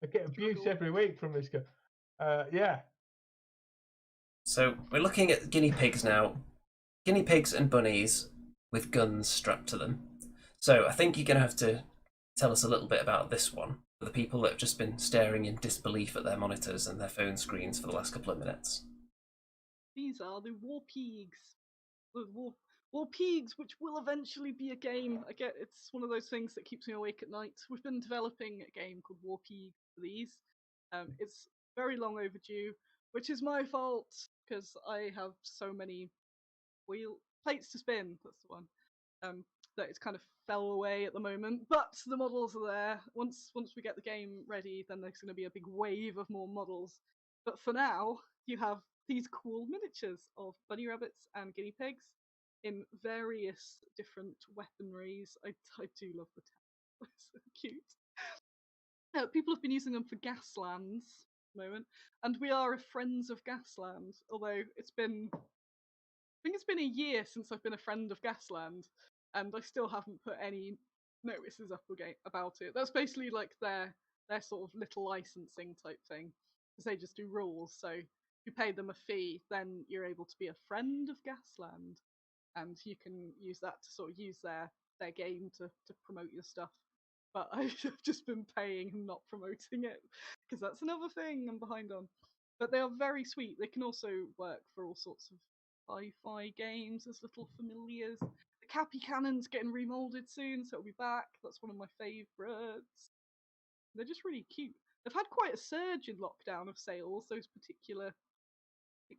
S3: I get abuse every week from this guy. Yeah.
S2: So, we're looking at guinea pigs now. Guinea pigs and bunnies with guns strapped to them. So, I think you're going to have to tell us a little bit about this one for the people that have just been staring in disbelief at their monitors and their phone screens for the last couple of minutes.
S4: These are the War Pigs. The War Pigs, which will eventually be a game. I get it's one of those things that keeps me awake at night. We've been developing a game called War Pigs for these. It's very long overdue, which is my fault because I have so many plates to spin. That's the one. That it's kind of fell away at the moment, but the models are there. Once we get the game ready, then there's going to be a big wave of more models. But for now, you have these cool miniatures of bunny rabbits and guinea pigs in various different weaponries. I do love the tail. It's so cute. People have been using them for Gaslands at the moment, and we are a Friends of Gasland, although I think it's been a year since I've been a friend of Gasland, and I still haven't put any notices up about it. That's basically like their sort of little licensing type thing, because they just do rules. So if you pay them a fee, then you're able to be a friend of Gasland, and you can use that to sort of use their game to promote your stuff. But I've just been paying and not promoting it because that's another thing I'm behind on. But they are very sweet. They can also work for all sorts of sci-fi games as little familiars. The Cappy Cannon's getting remolded soon, so it'll be back. That's one of my favourites. They're just really cute. They've had quite a surge in lockdown of sales, those particular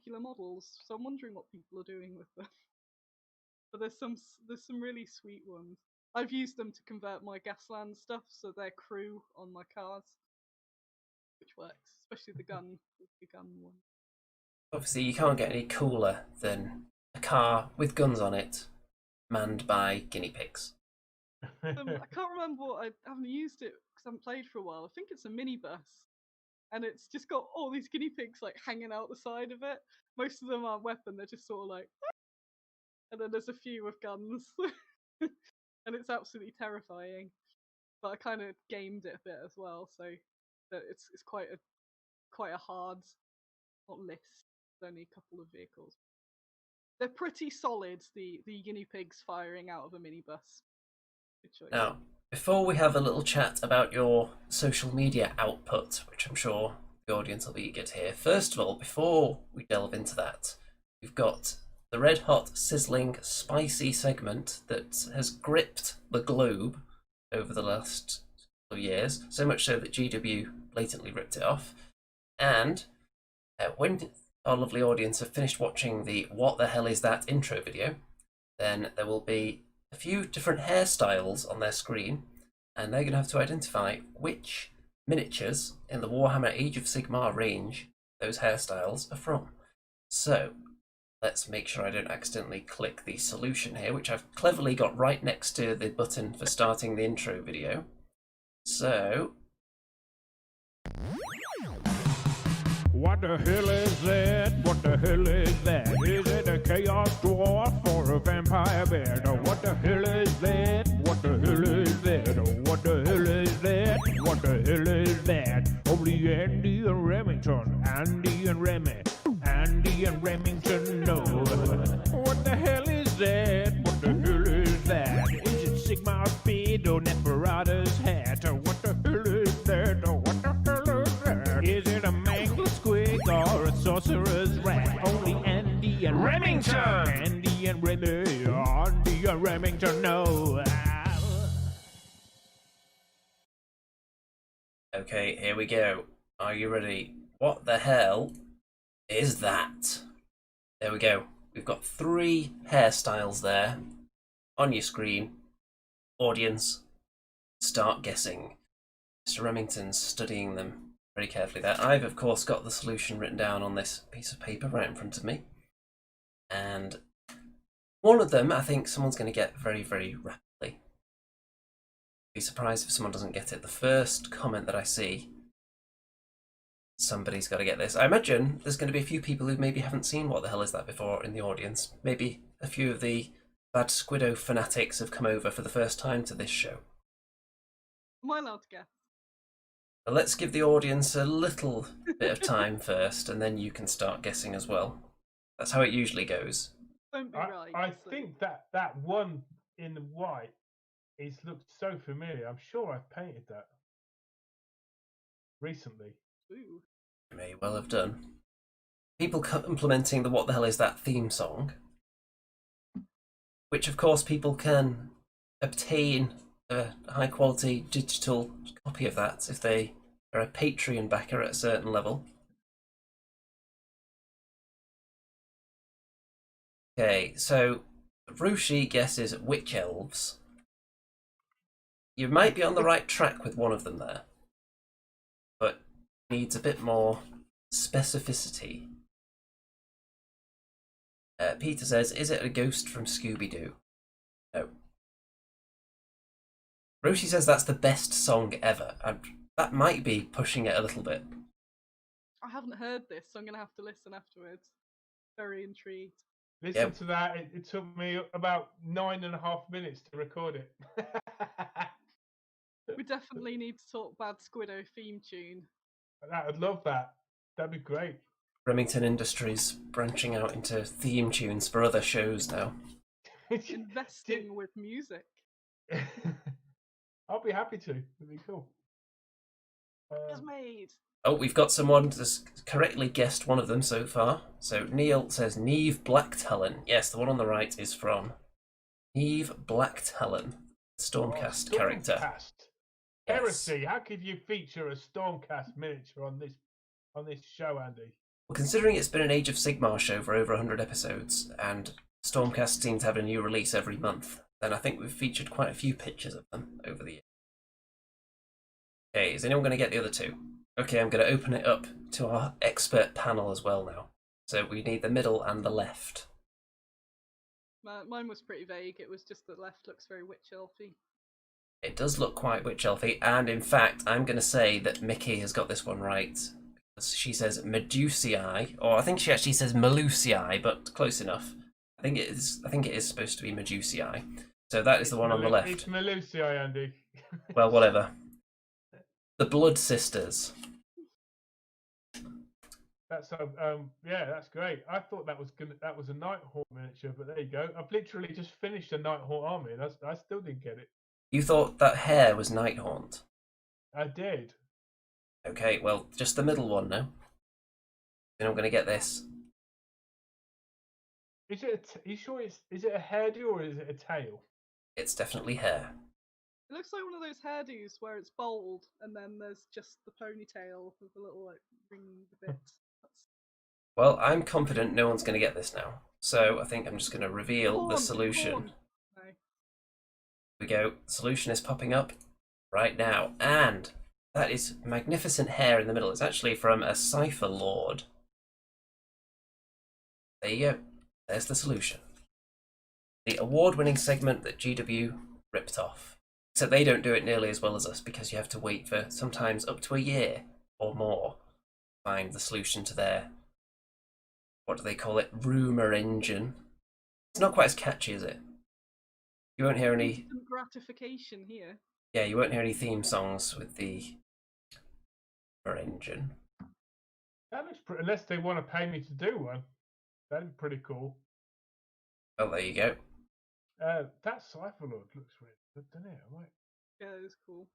S4: models. So I'm wondering what people are doing with them. But there's some really sweet ones. I've used them to convert my Gasland stuff, so they're crew on my cars, which works, especially the gun one.
S2: Obviously, you can't get any cooler than a car with guns on it, manned by guinea pigs.
S4: I can't remember what I haven't used it because I haven't played for a while. I think it's a minibus, and it's just got all these guinea pigs like hanging out the side of it. Most of them aren't weapon; they're just sort of like, and then there's a few with guns, and it's absolutely terrifying. But I kind of gamed it a bit as well, so that it's quite a hard, not list, only a couple of vehicles. They're pretty solid, the guinea pigs firing out of a minibus. Good choice.
S2: Now, before we have a little chat about your social media output, which I'm sure the audience will be eager to hear, first of all, before we delve into that, we've got the red hot, sizzling, spicy segment that has gripped the globe over the last couple of years, so much so that GW blatantly ripped it off. And when our lovely audience have finished watching the What the Hell Is That intro video, then there will be a few different hairstyles on their screen, and they're going to have to identify which miniatures in the Warhammer Age of Sigmar range those hairstyles are from. So, let's make sure I don't accidentally click the solution here, which I've cleverly got right next to the button for starting the intro video. So...
S1: What the hell is that? What the hell is that? Is it a chaos dwarf or a vampire bear? Oh, what the hell is that? What the hell is that? Oh, what the hell is that? What the hell is that? Only Andy and Remington, Andy and Remy, Andy and Remington know. What the hell is that? What the hell is that? Is it Sigmar's beard or Neferata's hat? Oh, what the hell is that? Oh, what the hell is that? Is it a mangled squig or a sorcerer's rat? Only Andy and Remington, Andy and Remy, Andy and Remington know.
S2: Okay, here we go. Are you ready? What the hell is that? There we go. We've got 3 hairstyles there on your screen. Audience, start guessing. Mr. Remington's studying them very carefully there. I've, of course, got the solution written down on this piece of paper right in front of me. And one of them, I think someone's going to get very, very rapidly. Be surprised if someone doesn't get it. The first comment that I see, somebody's got to get this. I imagine there's going to be a few people who maybe haven't seen What the Hell Is That before in the audience. Maybe a few of the Bad Squiddo fanatics have come over for the first time to this show.
S4: Am I allowed to guess?
S2: But let's give the audience a little bit of time first, and then you can start guessing as well. That's how it usually goes.
S4: Don't be right.
S3: I
S4: so-
S3: think that one in the white looks so familiar. I'm sure I've painted that recently.
S4: Ooh.
S2: You may well have done. People implementing the What the Hell Is That theme song, which of course people can obtain a high quality digital copy of that if they are a Patreon backer at a certain level. Okay, so Rushi guesses witch elves. You might be on the right track with one of them there, but needs a bit more specificity. Peter says, is it a ghost from Scooby-Doo? No. Roshi says that's the best song ever, and that might be pushing it a little bit.
S4: I haven't heard this, so I'm going to have to listen afterwards. Very intrigued.
S3: Listen to that. It took me about 9.5 minutes to record it.
S4: We definitely need to talk Bad Squiddo theme tune.
S3: I'd love that. That'd be great.
S2: Remington Industries branching out into theme tunes for other shows now.
S4: Investing with music.
S3: I'll be happy to. It'd be cool.
S4: It's made.
S2: Oh, we've got someone that's correctly guessed one of them so far. So Neil says Neve Blacktalon. Yes, the one on the right is from Neve Blacktalon, Stormcast character.
S3: Stormcast. Heresy. How could you feature a Stormcast miniature on this show, Andy?
S2: Well, considering it's been an Age of Sigmar show for over 100 episodes, and Stormcast seem to have a new release every month, then I think we've featured quite a few pictures of them over the years. Okay, is anyone going to get the other two? Okay, I'm going to open it up to our expert panel as well now. So we need the middle and the left.
S4: Mine was pretty vague. It was just the left looks very witch elfy.
S2: It does look quite witch elfy, and in fact, I'm going to say that Mickey has got this one right. She says Medusii, or I think she actually says Melusii, but close enough. I think it is supposed to be Medusii. So that is the one on the left.
S3: It's Melusii, Andy.
S2: Well, whatever. The Blood Sisters.
S3: That's yeah, that's great. I thought that was a Nighthawk miniature, but there you go. I've literally just finished a Nighthawk army. I still didn't get it.
S2: You thought that hair was Nighthaunt.
S3: I did.
S2: Okay, well, just the middle one now. Then I'm going to get this.
S3: Is it? You sure is it a hairdo or is it a tail?
S2: It's definitely hair.
S4: It looks like one of those hairdos where it's bold and then there's just the ponytail with a little like ringed bit. That's
S2: Well, I'm confident no one's going to get this now. So I think I'm just going to reveal the
S4: corn,
S2: solution.
S4: corn. No.
S2: Here we go. Solution is popping up right now. And that is magnificent hair in the middle. It's actually from a Cipher Lord. There you go. There's the solution. The award-winning segment that GW ripped off. Except they don't do it nearly as well as us because you have to wait for sometimes up to a year or more to find the solution to their, what do they call it, rumour engine. It's not quite as catchy, is it? You won't hear any...
S4: Instant gratification here.
S2: Yeah, you won't hear any theme songs with the rumour engine.
S3: That looks pretty. Unless they want to pay me to do one, that'd be pretty cool.
S2: Oh, there you go.
S3: That Cipher Lord looks really good, doesn't it? Right.
S4: Yeah, it's cool.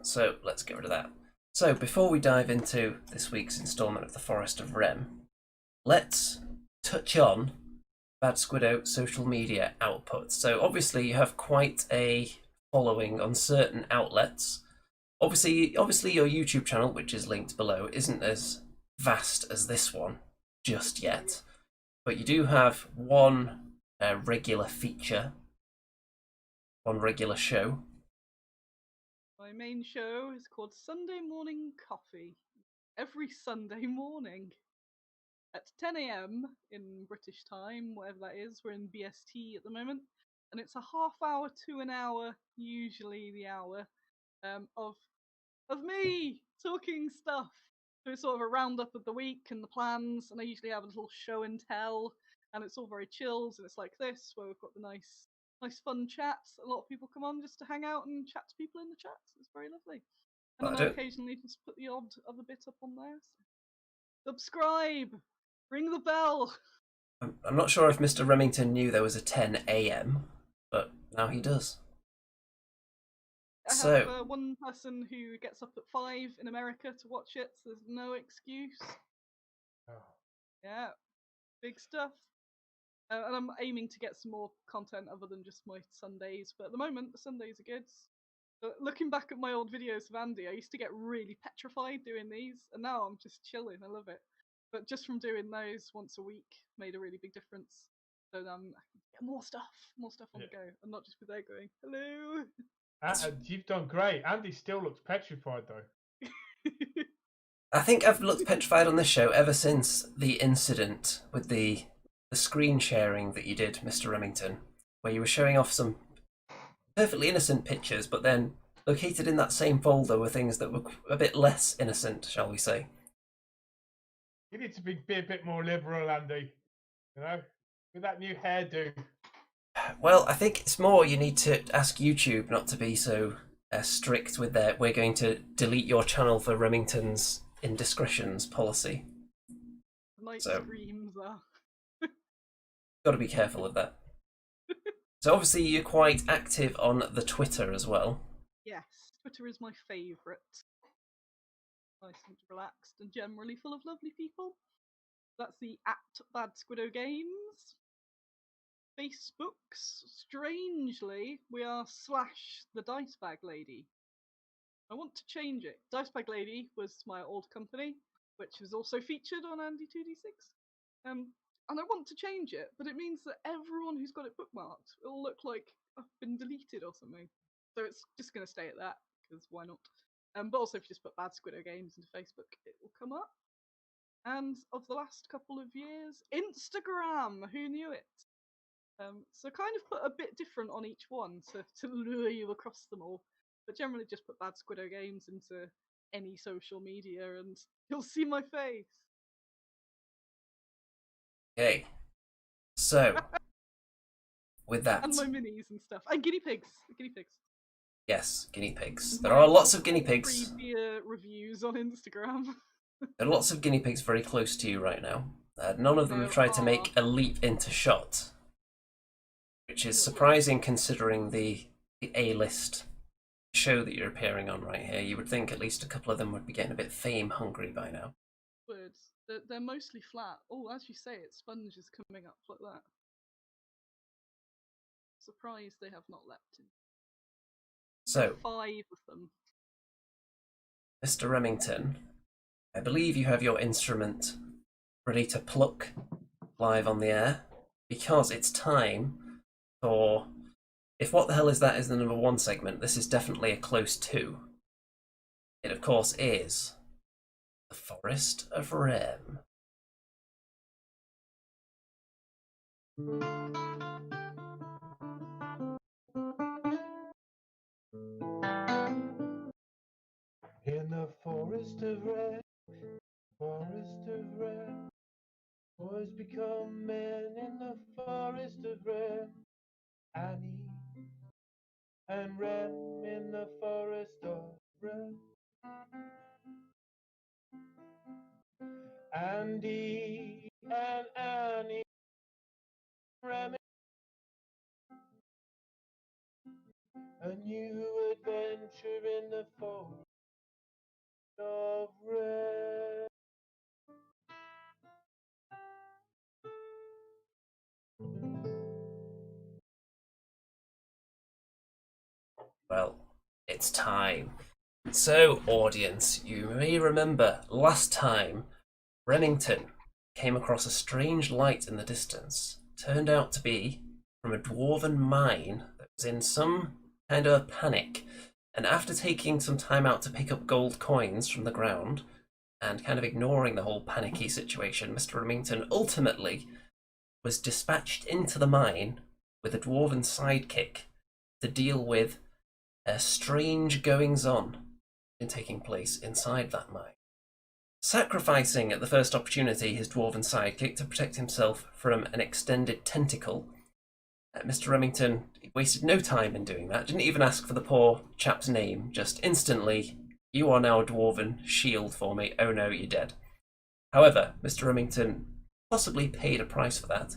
S2: So let's get rid of that. So before we dive into this week's instalment of the Forest of Rem, let's touch on Bad Squiddo social media output. So obviously you have quite a following on certain outlets. Obviously your YouTube channel, which is linked below, isn't as vast as this one just yet, but you do have one regular feature, one regular show.
S4: My main show is called Sunday Morning Coffee. Every Sunday morning at 10 a.m. in British time, whatever that is. We're in BST at the moment. And it's a half hour to an hour, usually the hour, of me talking stuff. So it's sort of a roundup of the week and the plans. And I usually have a little show and tell. And it's all very chilled. And it's like this, where we've got the nice fun chats. A lot of people come on just to hang out and chat to people in the chats. It's very lovely. And then I occasionally just put the odd other bit up on there. So. Subscribe! Ring the bell!
S2: I'm not sure if Mr. Remington knew there was a 10 a.m, but now he does.
S4: I have one person who gets up at 5 in America to watch it, so there's no excuse.
S3: Oh.
S4: Yeah, big stuff. And I'm aiming to get some more content other than just my Sundays, but at the moment the Sundays are good. But looking back at my old videos of Andy, I used to get really petrified doing these, and now I'm just chilling. I love it. But just from doing those once a week made a really big difference. So I can get more stuff on the go, and not just be there going, hello.
S3: You've done great. Andy still looks petrified though.
S2: I think I've looked petrified on this show ever since the incident with the screen sharing that you did, Mr. Remington, where you were showing off some perfectly innocent pictures, but then located in that same folder were things that were a bit less innocent, shall we say.
S3: You need to be a bit more liberal, Andy. You know, with that new hairdo.
S2: Well, I think it's more you need to ask YouTube not to be so strict with their "we're going to delete your channel for Remington's indiscretions" policy.
S4: Night screams are.
S2: Got to be careful of that. So obviously you're quite active on the Twitter as well.
S4: Yes, Twitter is my favourite. Nice and relaxed and generally full of lovely people. That's the @Bad Squiddo Games. Facebooks, strangely, we are /the Dice Bag Lady. I want to change it. Dice Bag Lady was my old company, which was also featured on Andy 2D6. And I want to change it, but it means that everyone who's got it bookmarked will look like I've been deleted or something. So it's just going to stay at that, because why not? But also if you just put Bad Squiddo Games into Facebook, it will come up. And of the last couple of years, Instagram, who knew it? So kind of put a bit different on each one to lure you across them all. But generally just put Bad Squiddo Games into any social media and you'll see my face.
S2: Okay. So, with that.
S4: And my minis and stuff. And guinea pigs.
S2: Yes, guinea pigs. There are lots of guinea pigs.
S4: Free beer reviews on Instagram.
S2: There are lots of guinea pigs very close to you right now. None of them have tried to make a leap into shot, which is surprising considering the A-list show that you're appearing on right here. You would think at least a couple of them would be getting a bit fame hungry by now.
S4: Words. They're mostly flat. Oh, as you say, it sponges coming up like that. Surprised they have not leapt in.
S2: So,
S4: 5 of them.
S2: Mr. Remington, I believe you have your instrument ready to pluck live on the air, because it's time for... If What the Hell Is That is the number 1 segment, this is definitely a close 2. It, of course, is the Forest of Rem.
S3: In the forest of red, boys become men in the forest of red. Annie and Rem in the forest of red. Andy and Annie, Rem, a new adventure in the forest of red.
S2: Well, it's time. So, audience, you may remember last time Remington came across a strange light in the distance. Turned out to be from a dwarven mine that was in some kind of a panic. And after taking some time out to pick up gold coins from the ground and kind of ignoring the whole panicky situation, Mr. Remington ultimately was dispatched into the mine with a dwarven sidekick to deal with strange goings-on taking place inside that mine. Sacrificing at the first opportunity his dwarven sidekick to protect himself from an extended tentacle, Mr. Remington wasted no time in doing that, didn't even ask for the poor chap's name, just instantly, "You are now a dwarven shield for me, oh no, you're dead." However, Mr. Remington possibly paid a price for that,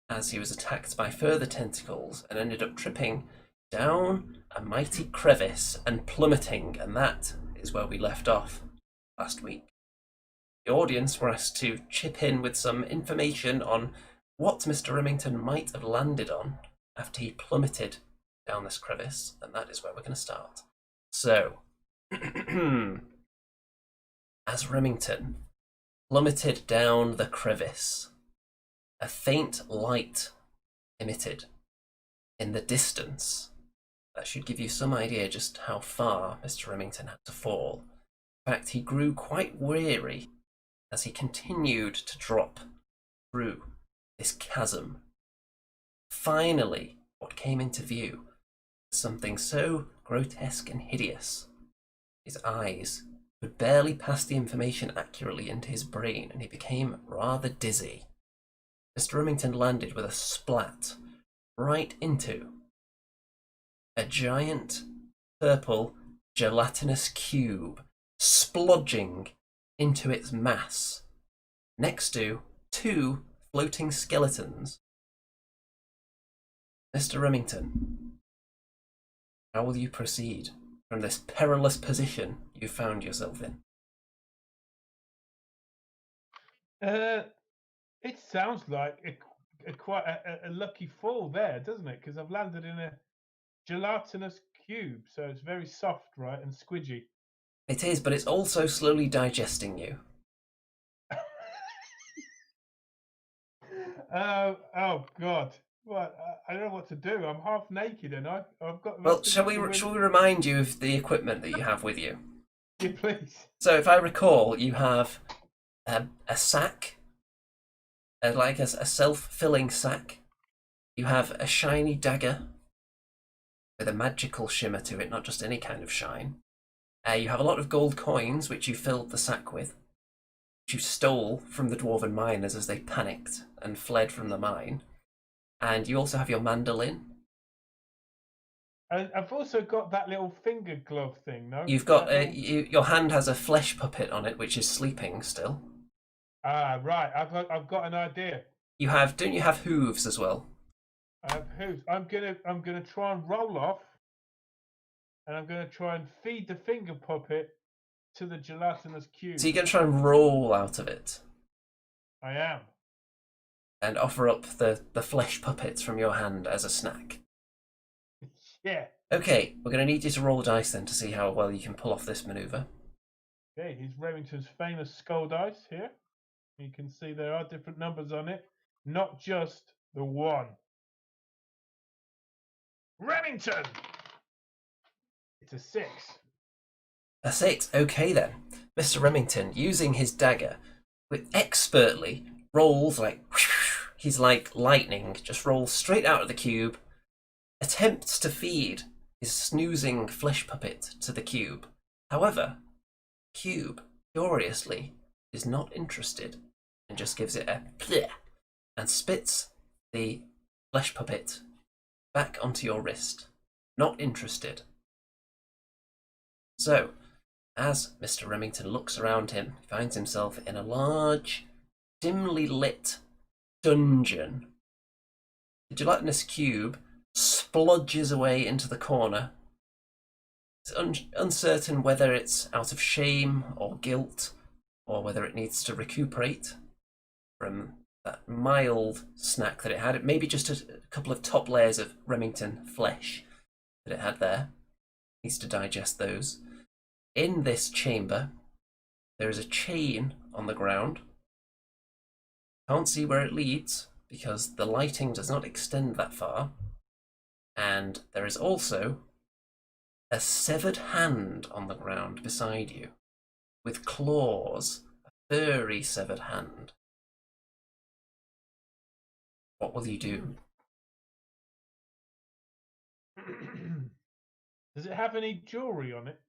S2: as he was attacked by further tentacles and ended up tripping down a mighty crevice and plummeting, and that is where we left off last week. The audience were asked to chip in with some information on what Mr. Remington might have landed on after he plummeted down this crevice, and that is where we're going to start. So, as Remington plummeted down the crevice, a faint light emitted in the distance. That should give you some idea just how far Mr. Remington had to fall. In fact, he grew quite weary as he continued to drop through this chasm. Finally, what came into view was something so grotesque and hideous. His eyes could barely pass the information accurately into his brain, and he became rather dizzy. Mr. Remington landed with a splat right into a giant purple gelatinous cube splodging into its mass next to 2 floating skeletons. Mr. Remington, how will you proceed from this perilous position you found yourself in?
S3: It sounds like quite a lucky fall there, doesn't it? Because I've landed in a gelatinous cube, so it's very soft, right, and squidgy.
S2: It is, but it's also slowly digesting you.
S3: Oh God! What? I don't know what to do. I'm half naked, and I've got.
S2: Well, shall we remind you of the equipment that you have with you?
S3: Yeah, please.
S2: So, if I recall, you have a sack, like a self-filling sack. You have a shiny dagger with a magical shimmer to it, not just any kind of shine. You have a lot of gold coins, which you filled the sack with, which you stole from the dwarven miners as they panicked and fled from the mine. And you also have your mandolin.
S3: And I've also got that little finger glove thing, no?
S2: You've got
S3: That little-
S2: your hand has a flesh puppet on it, which is sleeping still.
S3: Ah, right. I've got an idea.
S2: Don't you have hooves as well?
S3: I have hooves. I'm gonna try and roll off, and I'm gonna try and feed the finger puppet to the gelatinous cube.
S2: So you're going to try and roll out of it
S3: I am.
S2: and offer up the flesh puppets from your hand as a snack.
S3: Yeah.
S2: Okay, we're going to need you to roll dice then to see how well you can pull off this maneuver.
S3: Okay, here's Remington's famous skull dice here. You can see there are different numbers on it, not just the one. Remington! It's a 6.
S2: A 6. Okay then. Mr. Remington, using his dagger, with expertly rolls like he's like lightning, just rolls straight out of the cube, attempts to feed his snoozing flesh puppet to the cube. However, cube, curiously, is not interested and just gives it a pleh and spits the flesh puppet back onto your wrist. Not interested. So, as Mr. Remington looks around him, he finds himself in a large, dimly lit dungeon. The gelatinous cube splodges away into the corner. It's uncertain whether it's out of shame or guilt, or whether it needs to recuperate from that mild snack that it had. Maybe just a couple of top layers of Remington flesh that it had there. It needs to digest those. In this chamber, there is a chain on the ground. Can't see where it leads because the lighting does not extend that far. And there is also a severed hand on the ground beside you, with claws, a furry severed hand. What will you do?
S3: Does it have any jewelry on it?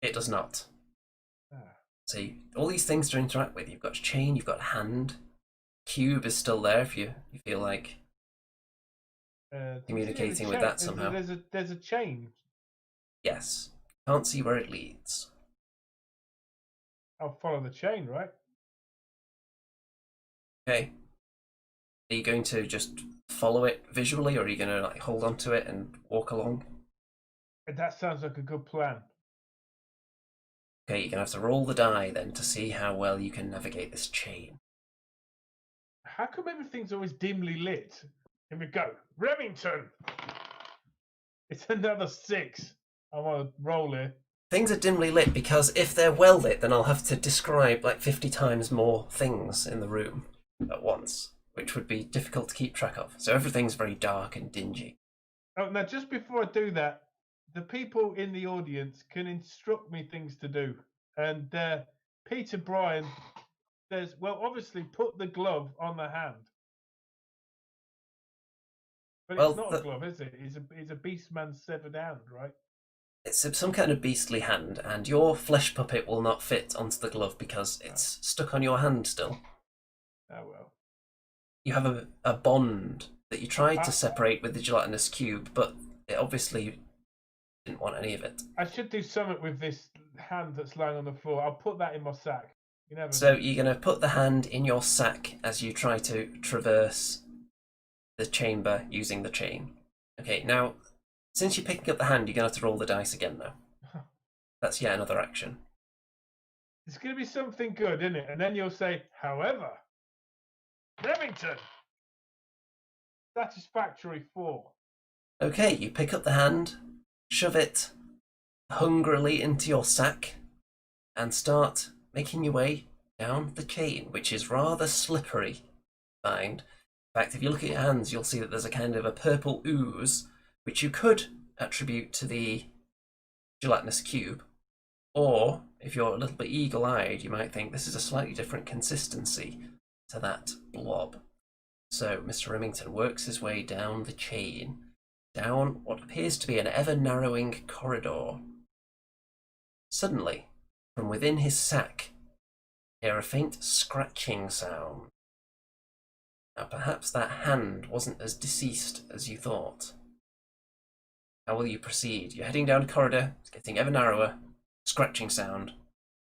S2: It does not.
S3: Ah.
S2: So all these things to interact with. You've got a chain, you've got a hand. Cube is still there if you feel like communicating with that somehow.
S3: There's a chain.
S2: Yes. Can't see where it leads.
S3: I'll follow the chain, right?
S2: Okay. Are you going to just follow it visually, or are you going to like hold on to it and walk along?
S3: That sounds like a good plan.
S2: Okay, you're going to have to roll the die then to see how well you can navigate this chain.
S3: How come everything's always dimly lit? Here we go. Remington! It's another 6. I want to roll it.
S2: Things are dimly lit because if they're well lit, then I'll have to describe like 50 times more things in the room at once, which would be difficult to keep track of. So everything's very dark and dingy.
S3: Oh, now just before I do that, the people in the audience can instruct me things to do. And Peter Bryan says, well, obviously put the glove on the hand. But
S2: Well,
S3: it's not a glove, is it? It's a beastman's severed hand, right?
S2: It's some kind of beastly hand, and your flesh puppet will not fit onto the glove because it's stuck on your hand still.
S3: Oh, well.
S2: You have a bond that you tried to separate with the gelatinous cube, but it obviously didn't want any of it.
S3: I should do something with this hand that's lying on the floor. I'll put that in my sack.
S2: So you're going to put the hand in your sack as you try to traverse the chamber using the chain. Okay, now, since you're picking up the hand, you're going to have to roll the dice again now. That's yet another action.
S3: It's going to be something good, isn't it? And then you'll say, however, Remington! Satisfactory 4.
S2: Okay, you pick up the hand, shove it hungrily into your sack, and start making your way down the chain, which is rather slippery, find. In fact, if you look at your hands, you'll see that there's a kind of a purple ooze, which you could attribute to the gelatinous cube. Or, if you're a little bit eagle-eyed, you might think this is a slightly different consistency to that blob. So, Mr. Remington works his way down the chain, down what appears to be an ever-narrowing corridor. Suddenly, from within his sack, you hear a faint scratching sound. Now, perhaps that hand wasn't as deceased as you thought. How will you proceed? You're heading down a corridor. It's getting ever narrower. Scratching sound.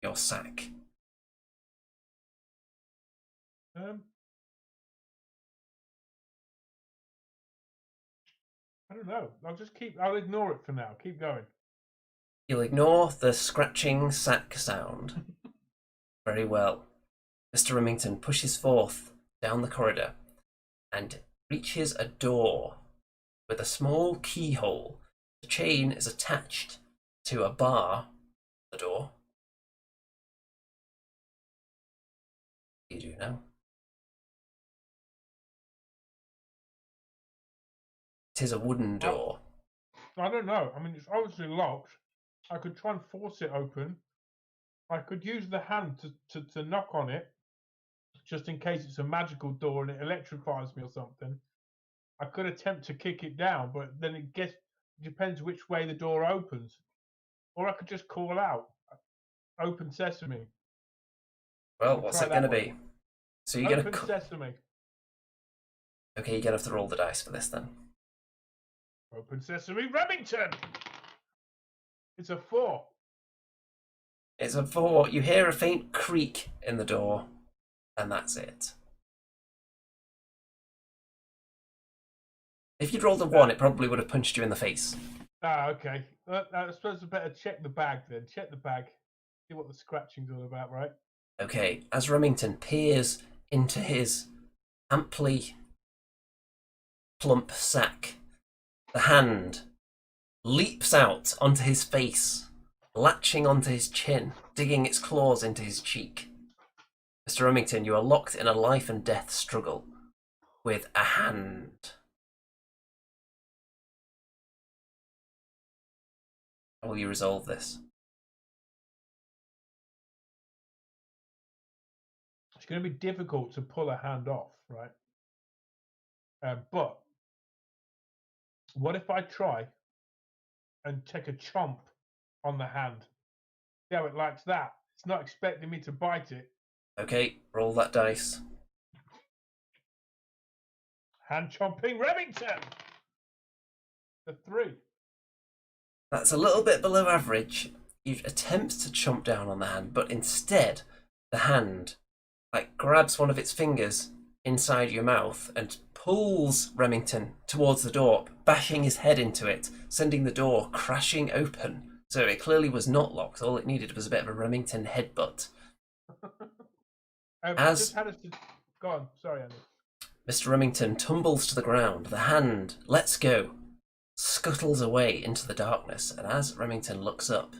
S2: Your sack.
S3: I don't know. I'll ignore it for now. Keep going.
S2: You'll ignore the scratching sack sound. Very well. Mr. Remington pushes forth down the corridor and reaches a door with a small keyhole. The chain is attached to a bar. The door. What do you do now? It is a wooden door.
S3: I don't know. I mean, it's obviously locked. I could try and force it open. I could use the hand to knock on it, just in case it's a magical door and it electrifies me or something. I could attempt to kick it down, but then it depends which way the door opens. Or I could just call out, "Open sesame."
S2: Well,
S3: We'll
S2: what's
S3: try
S2: it going to
S3: that
S2: be? So you're going
S3: Open
S2: to...
S3: sesame.
S2: Okay, you're going to have to roll the dice for this then.
S3: Open sesame, Remington. It's a 4.
S2: It's a 4. You hear a faint creak in the door, and that's it. If you'd rolled a 1, it probably would have punched you in the face.
S3: Ah, okay. I suppose I better check the bag then. Check the bag. See what the scratching's all about, right?
S2: Okay, as Remington peers into his amply plump sack, the hand leaps out onto his face, latching onto his chin, digging its claws into his cheek. Mr. Remington, you are locked in a life and death struggle with a hand. How will you resolve this?
S3: It's going to be difficult to pull a hand off, right? But what if I try and take a chomp on the hand? See how it likes that? It's not expecting me to bite it.
S2: Okay, roll that dice.
S3: Hand chomping Remington! The 3.
S2: That's a little bit below average. You attempt to chomp down on the hand, but instead, the hand grabs one of its fingers inside your mouth and pulls Remington towards the door, bashing his head into it, sending the door crashing open. So it clearly was not locked. All it needed was a bit of a Remington headbutt.
S3: Just had go on. Sorry, Andy.
S2: Mr. Remington tumbles to the ground. The hand lets go, scuttles away into the darkness, and as Remington looks up,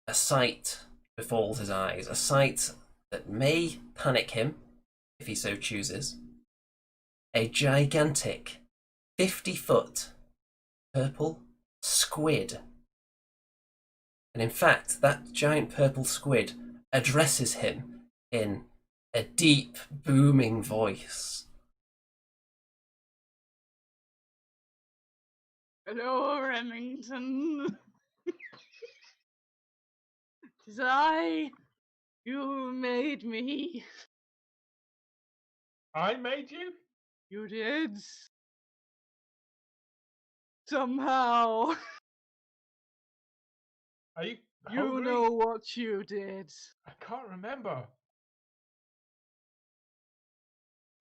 S2: a sight befalls his eyes, a sight that may panic him, if he so chooses. A gigantic 50-foot purple squid. And in fact, that giant purple squid addresses him in a deep, booming voice.
S4: Hello, Remington. Tis I. You made me.
S3: I made you?
S4: You did. Somehow.
S3: Are you
S4: You
S3: hungry?
S4: know what you did.
S3: I can't remember.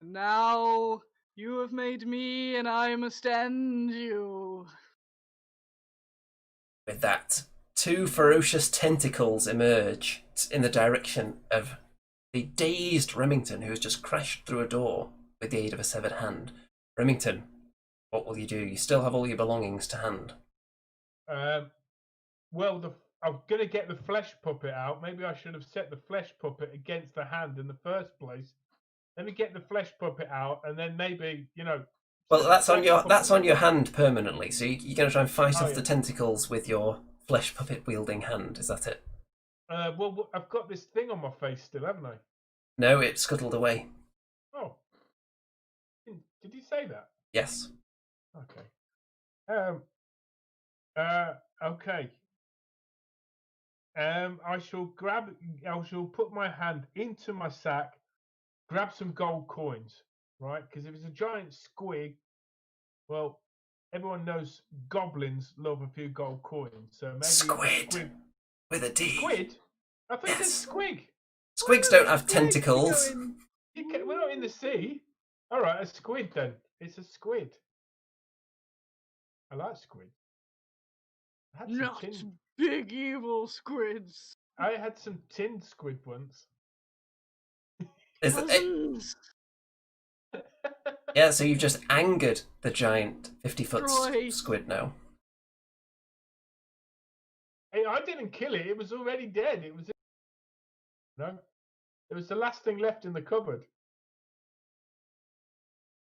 S4: Now you have made me, and I must end you.
S2: With that, 2 ferocious tentacles emerge in the direction of the dazed Remington, who has just crashed through a door with the aid of a severed hand. Remington, what will you do? You still have all your belongings to hand.
S3: Well, I'm going to get the flesh puppet out. Maybe I should have set the flesh puppet against the hand in the first place. Let me get the flesh puppet out, and then maybe,
S2: Well, that's on your hand permanently. So you're going to try and fight off the tentacles with your flesh puppet wielding hand. Is that it?
S3: Well, I've got this thing on my face still, haven't I?
S2: No, it scuttled away.
S3: Oh, did you say that?
S2: Yes.
S3: Okay. Okay. I shall put my hand into my sack, grab some gold coins, right? Because if it's a giant squig, well, everyone knows goblins love a few gold coins. So maybe
S2: Squid with a D.
S3: Squid? I thought you
S2: Yes.
S3: said squig.
S2: Squigs don't have
S4: Squid, you're
S2: tentacles.
S4: going-
S3: We're not in the sea. All right, a squid then. It's a squid. I like squid. I had some
S4: Not
S3: tin.
S4: big evil squids.
S3: I had some tinned squid once.
S4: Cousins.
S2: Yeah, so you've just angered the giant 50-foot
S4: Destroyed.
S2: squid now.
S3: Hey, I didn't kill it. It was already dead. It was no. It was the last thing left in the cupboard.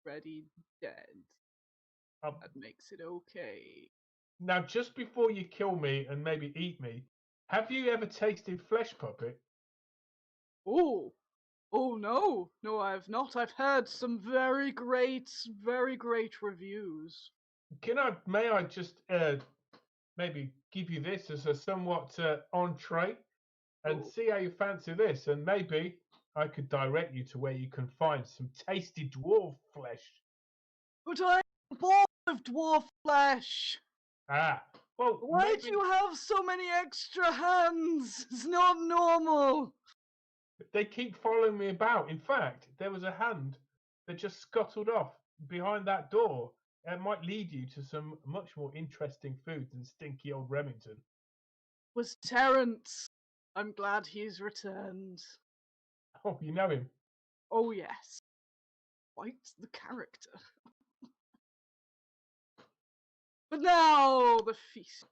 S4: Already dead.
S3: Um,
S4: That makes it okay.
S3: Now, just before you kill me and maybe eat me, have you ever tasted flesh puppet?
S4: Oh. Oh no. No, I've not. I've heard some very great reviews.
S3: May I just maybe give you this as a somewhat entree and
S4: Oh.
S3: see how you fancy this, and maybe I could direct you to where you can find some tasty dwarf flesh.
S4: But I'm bored of dwarf flesh.
S3: Ah, well,
S4: Why
S3: maybe
S4: do you have so many extra hands? It's not normal.
S3: they keep following me about. In fact, there was a hand that just scuttled off behind that door. It might lead you to some much more interesting food than stinky old Remington.
S4: Was Terence. I'm glad he's returned.
S3: Oh, you know him.
S4: Oh yes. Quite the character. But now the feast.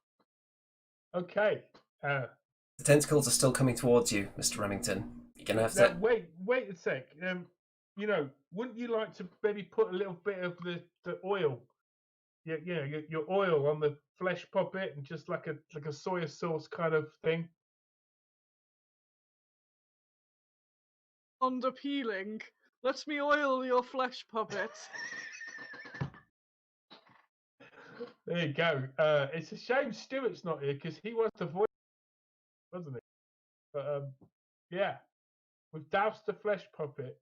S3: Okay.
S2: The tentacles are still coming towards you, Mr. Remington. You're gonna have
S3: Now,
S2: to.
S3: wait a sec. Wouldn't you like to maybe put a little bit of the oil, your oil on the flesh puppet, and just like a soy sauce kind of thing?
S4: Under peeling. Let me oil your flesh puppet.
S3: There you go. It's a shame Stuart's not here because he was the voice, wasn't he? But yeah, we've doused the flesh puppet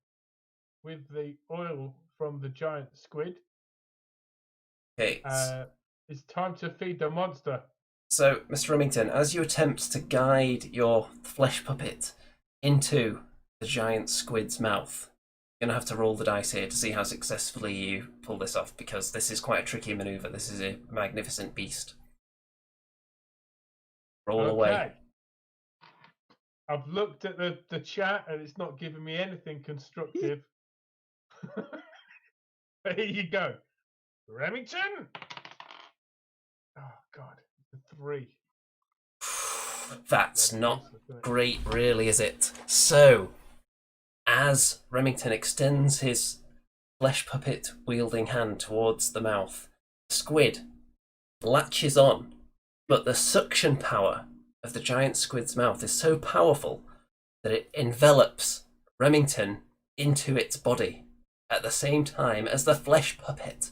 S3: with the oil from the giant squid.
S2: Okay.
S3: It's time to feed the monster.
S2: So, Mr. Remington, as you attempt to guide your flesh puppet into the giant squid's mouth, you're gonna have to roll the dice here to see how successfully you pull this off, because this is quite a tricky maneuver. This is a magnificent beast. Roll away.
S3: I've looked at the chat and it's not giving me anything constructive. But here you go. Remington! Oh, God. The 3.
S2: That's not great, really, is it? So, as Remington extends his flesh puppet wielding hand towards the mouth, the squid latches on, but the suction power of the giant squid's mouth is so powerful that it envelops Remington into its body at the same time as the flesh puppet.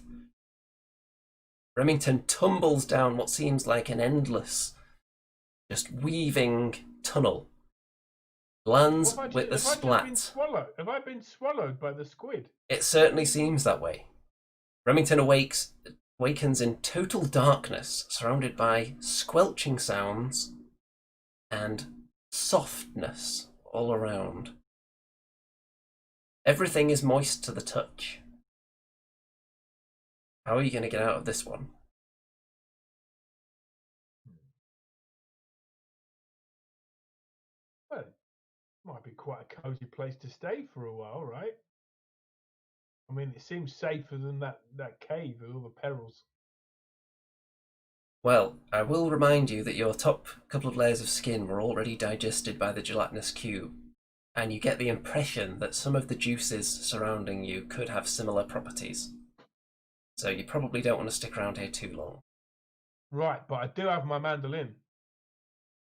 S2: Remington tumbles down what seems like an endless, just weaving tunnel. Lands with a splat.
S3: Have I been swallowed by the squid?
S2: It certainly seems that way. Remington awakens in total darkness, surrounded by squelching sounds and softness all around. Everything is moist to the touch. How are you going to get out of this one?
S3: Well, it might be quite a cozy place to stay for a while, right? I mean, it seems safer than that cave with all the perils.
S2: Well, I will remind you that your top couple of layers of skin were already digested by the gelatinous cube, and you get the impression that some of the juices surrounding you could have similar properties. So you probably don't want to stick around here too long.
S3: Right, but I do have my mandolin.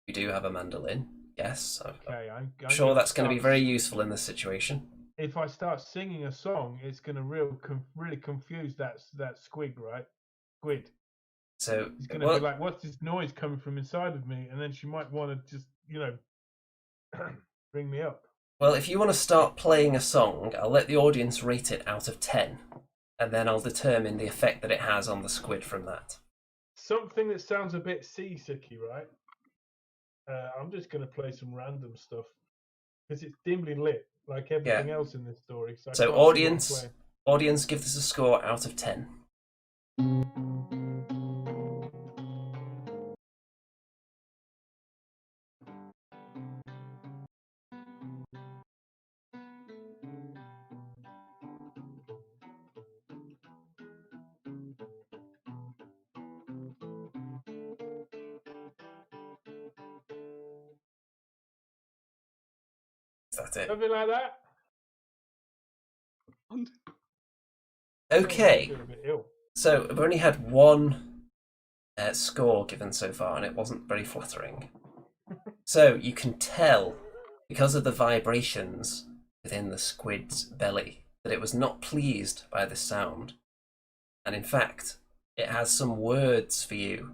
S2: You do have a mandolin, yes.
S3: Okay, I'm
S2: sure that's going to be very useful in this situation.
S3: If I start singing a song, it's going to really confuse that squid, right? Squid.
S2: So
S3: he's going to be like, "What's this noise coming from inside of me?" And then she might want to just, bring me up.
S2: Well, if you want to start playing a song, I'll let the audience rate it out of 10. and then I'll determine the effect that it has on the squid from that.
S3: Something that sounds a bit seasicky, right? I'm just going to play some random stuff because it's dimly lit, like everything else in this story. So, I
S2: So
S3: can't see what I'm
S2: audience,
S3: playing.
S2: give this a score out of 10. Is that it?
S3: Something like that.
S2: Okay,
S3: I feel a bit ill.
S2: so I've only had one score given so far, and it wasn't very flattering. So you can tell, because of the vibrations within the squid's belly, that it was not pleased by the sound. And in fact, it has some words for you.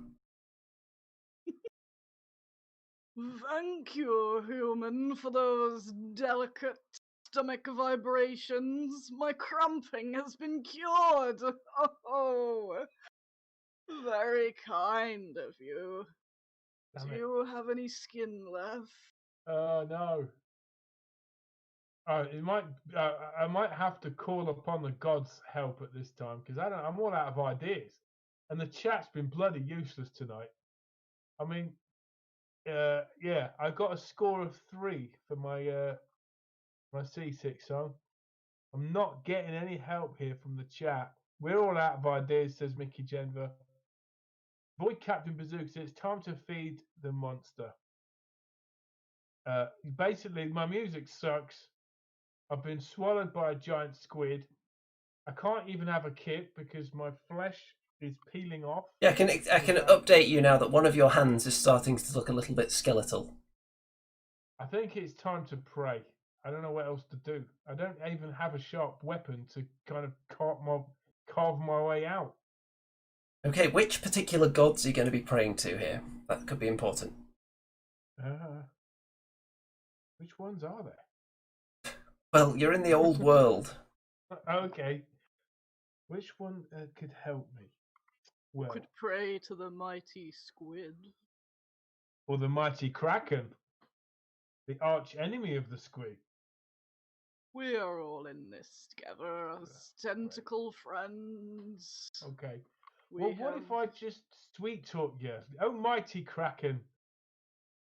S4: Thank you, human, for those delicate stomach vibrations. My cramping has been cured. Oh, very kind of you.
S3: Damn
S4: Do
S3: it.
S4: you have any skin left?
S3: Oh no. It might. I might have to call upon the gods' help at this time because I'm all out of ideas, and the chat's been bloody useless tonight. I mean, yeah, I got a score of 3 for my seasick song. I'm not getting any help here from the chat. We're all out of ideas, says Mickey Genver. Void Captain Bazooka says it's time to feed the monster. Basically, my music sucks. I've been swallowed by a giant squid. I can't even have a kit because my flesh is peeling off.
S2: Yeah, I can update you now that one of your hands is starting to look a little bit skeletal.
S3: I think it's time to pray. I don't know what else to do. I don't even have a sharp weapon to kind of carve my way out.
S2: Okay, which particular gods are you going to be praying to here? That could be important.
S3: Which ones are there?
S2: Well, you're in the old world.
S3: Okay. Which one could help me? Well,
S4: Could pray to the mighty squid.
S3: or the mighty kraken, the arch enemy of the squid.
S4: We are all in this together as tentacle friends.
S3: Okay.
S4: We
S3: Well, what if I just sweet talk you? Oh, mighty kraken.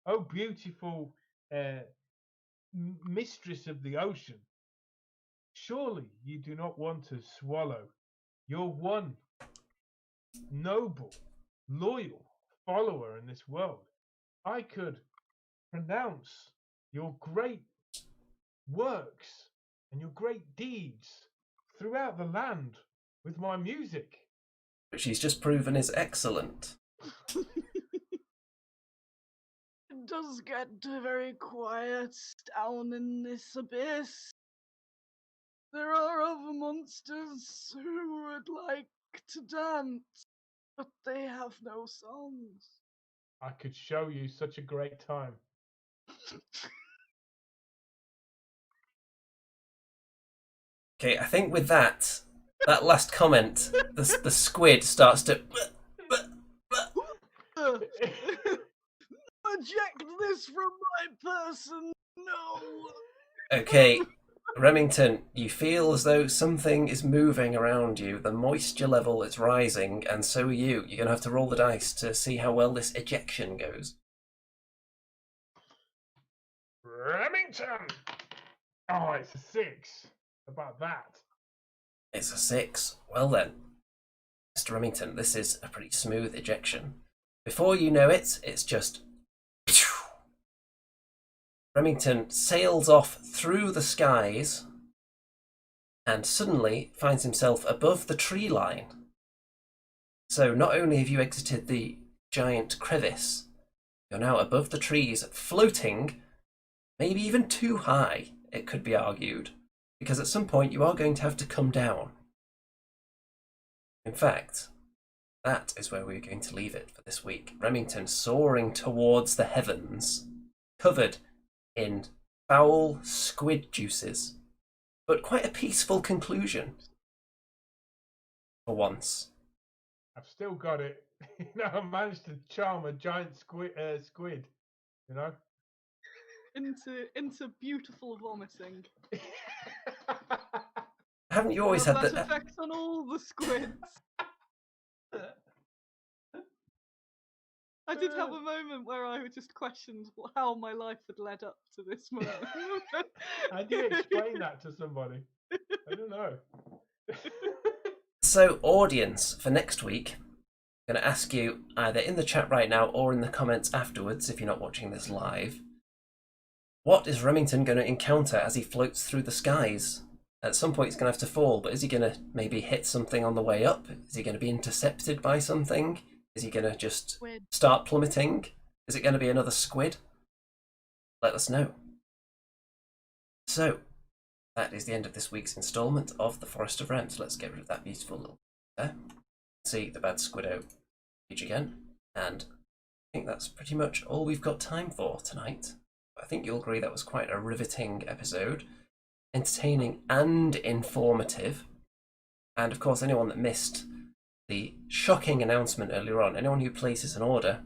S3: Oh, beautiful mistress of the ocean. Surely you do not want to swallow your one noble, loyal follower in this world. I could pronounce your great works and your great deeds throughout the land with my music.
S2: Which he's just proven is excellent.
S4: It does get very quiet down in this abyss. There are other monsters who would like to dance, but they have no songs.
S3: I could show you such a great time.
S2: Okay, I think with that last comment, the squid starts to...
S4: Eject this from my person, no!
S2: Okay, Remington, you feel as though something is moving around you. The moisture level is rising, and so are you. You're going to have to roll the dice to see how well this ejection goes.
S3: Remington! Oh, it's a 6. About that.
S2: It's a 6. Well then, Mr. Remington, this is a pretty smooth ejection. Before you know it, it's just... Remington sails off through the skies and suddenly finds himself above the tree line. So not only have you exited the giant crevice, you're now above the trees, floating, maybe even too high, it could be argued, because at some point you are going to have to come down. In fact, that is where we're going to leave it for this week. Remington soaring towards the heavens, covered in foul squid juices, but quite a peaceful conclusion. for once.
S3: I've still got it. I managed to charm a giant squid. You know.
S4: Into beautiful vomiting.
S2: Haven't you always had
S4: that
S2: that?
S4: effect on all the squids? I did have a moment where I just questioned how my life had led up to this moment.
S3: How do you explain that to somebody? I don't know.
S2: So, audience, for next week, I'm going to ask you either in the chat right now or in the comments afterwards, if you're not watching this live, what is Remington going to encounter as he floats through the skies? At some point he's going to have to fall, but is he going to maybe hit something on the way up? Is he going to be intercepted by something? Is he going to just start plummeting? Is it going to be another squid? Let us know. So, that is the end of this week's instalment of the Forest of Rem. So let's get rid of that beautiful little there. See the Bad Squiddo page again. And I think that's pretty much all we've got time for tonight. I think you'll agree that was quite a riveting episode. Entertaining and informative. And of course, anyone that missed the shocking announcement earlier on, anyone who places an order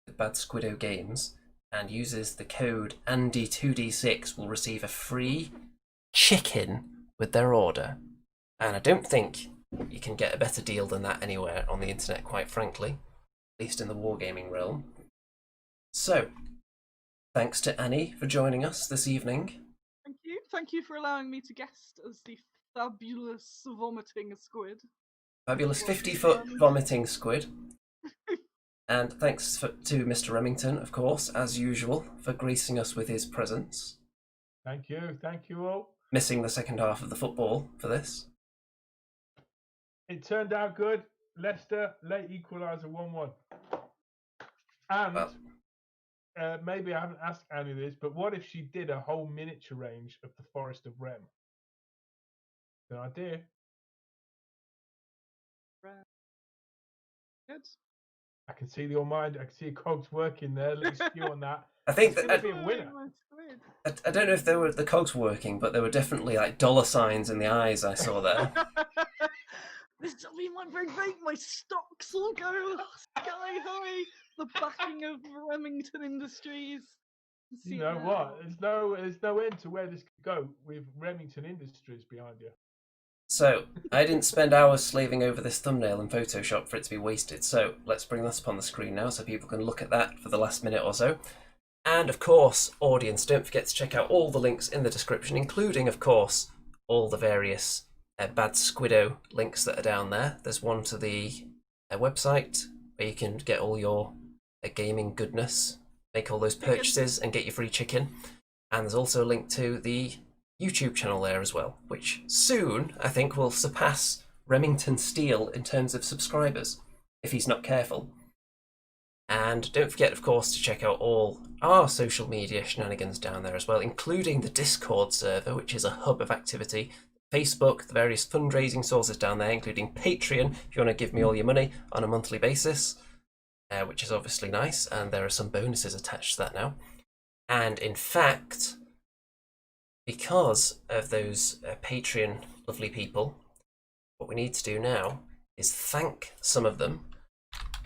S2: with Bad Squiddo Games and uses the code Andy2D6 will receive a free chicken with their order. And I don't think you can get a better deal than that anywhere on the internet, quite frankly, at least in the wargaming realm. So, thanks to Annie for joining us this evening.
S4: Thank you for allowing me to guest as the fabulous vomiting squid.
S2: Fabulous 50-foot vomiting squid. And thanks to Mr. Remington, of course, as usual, for gracing us with his presence.
S3: Thank you all.
S2: Missing the second half of the football for this.
S3: It turned out good. Leicester, late equaliser 1-1. And maybe I haven't asked Annie this, but what if she did a whole miniature range of the Forest of Rem? An idea.
S4: Good.
S3: I can see your mind. I can see your cogs working there. Little skew on that.
S2: I think
S3: it's going to be a winner.
S2: I don't know if the cogs were working, but there were definitely like dollar signs in the eyes I saw there.
S4: This will be my big break. My stocks will go sky high. The backing of Remington Industries.
S3: You know what? There's no end to where this could go with Remington Industries behind you.
S2: So, I didn't spend hours slaving over this thumbnail in Photoshop for it to be wasted, so let's bring this up on the screen now so people can look at that for the last minute or so. And of course, audience, don't forget to check out all the links in the description, including, of course, all the various Bad Squiddo links that are down there. There's one to the website where you can get all your gaming goodness, make all those purchases and get your free chicken. And there's also a link to the YouTube channel there as well, which soon I think will surpass Remington Steel in terms of subscribers, if he's not careful. And don't forget, of course, to check out all our social media shenanigans down there as well, including the Discord server, which is a hub of activity, Facebook, the various fundraising sources down there, including Patreon, if you want to give me all your money on a monthly basis, which is obviously nice, and there are some bonuses attached to that now. And in fact, because of those Patreon lovely people, what we need to do now is thank some of them.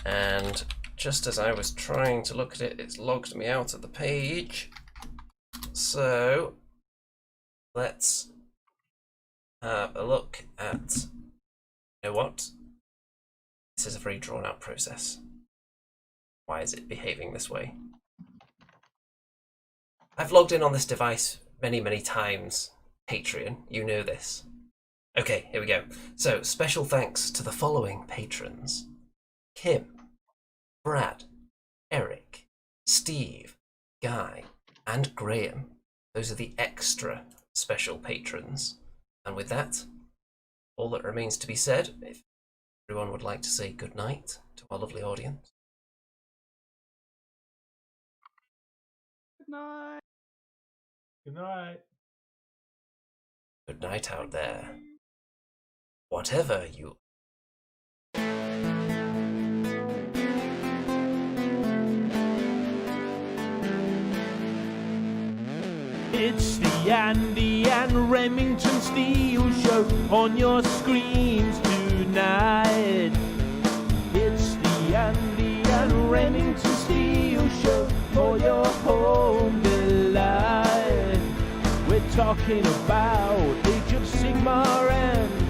S2: And just as I was trying to look at it, it's logged me out of the page. So let's have a look at, you know what? This is a very drawn out process. Why is it behaving this way? I've logged in on this device many times. Patreon, you know this. Okay, here we go. So, special thanks to the following patrons: Kim, Brad, Eric, Steve, Guy, and Graham. Those are the extra special patrons. And with that, all that remains to be said, if everyone would like to say good night to our lovely audience.
S4: Good night.
S3: Good night.
S2: Good night out there. Whatever you...
S1: It's the Andy and Remington Steel Show on your screens tonight. tonight. It's the Andy and Remington Steel Show for your home delight. We're talking about Age of Sigmar and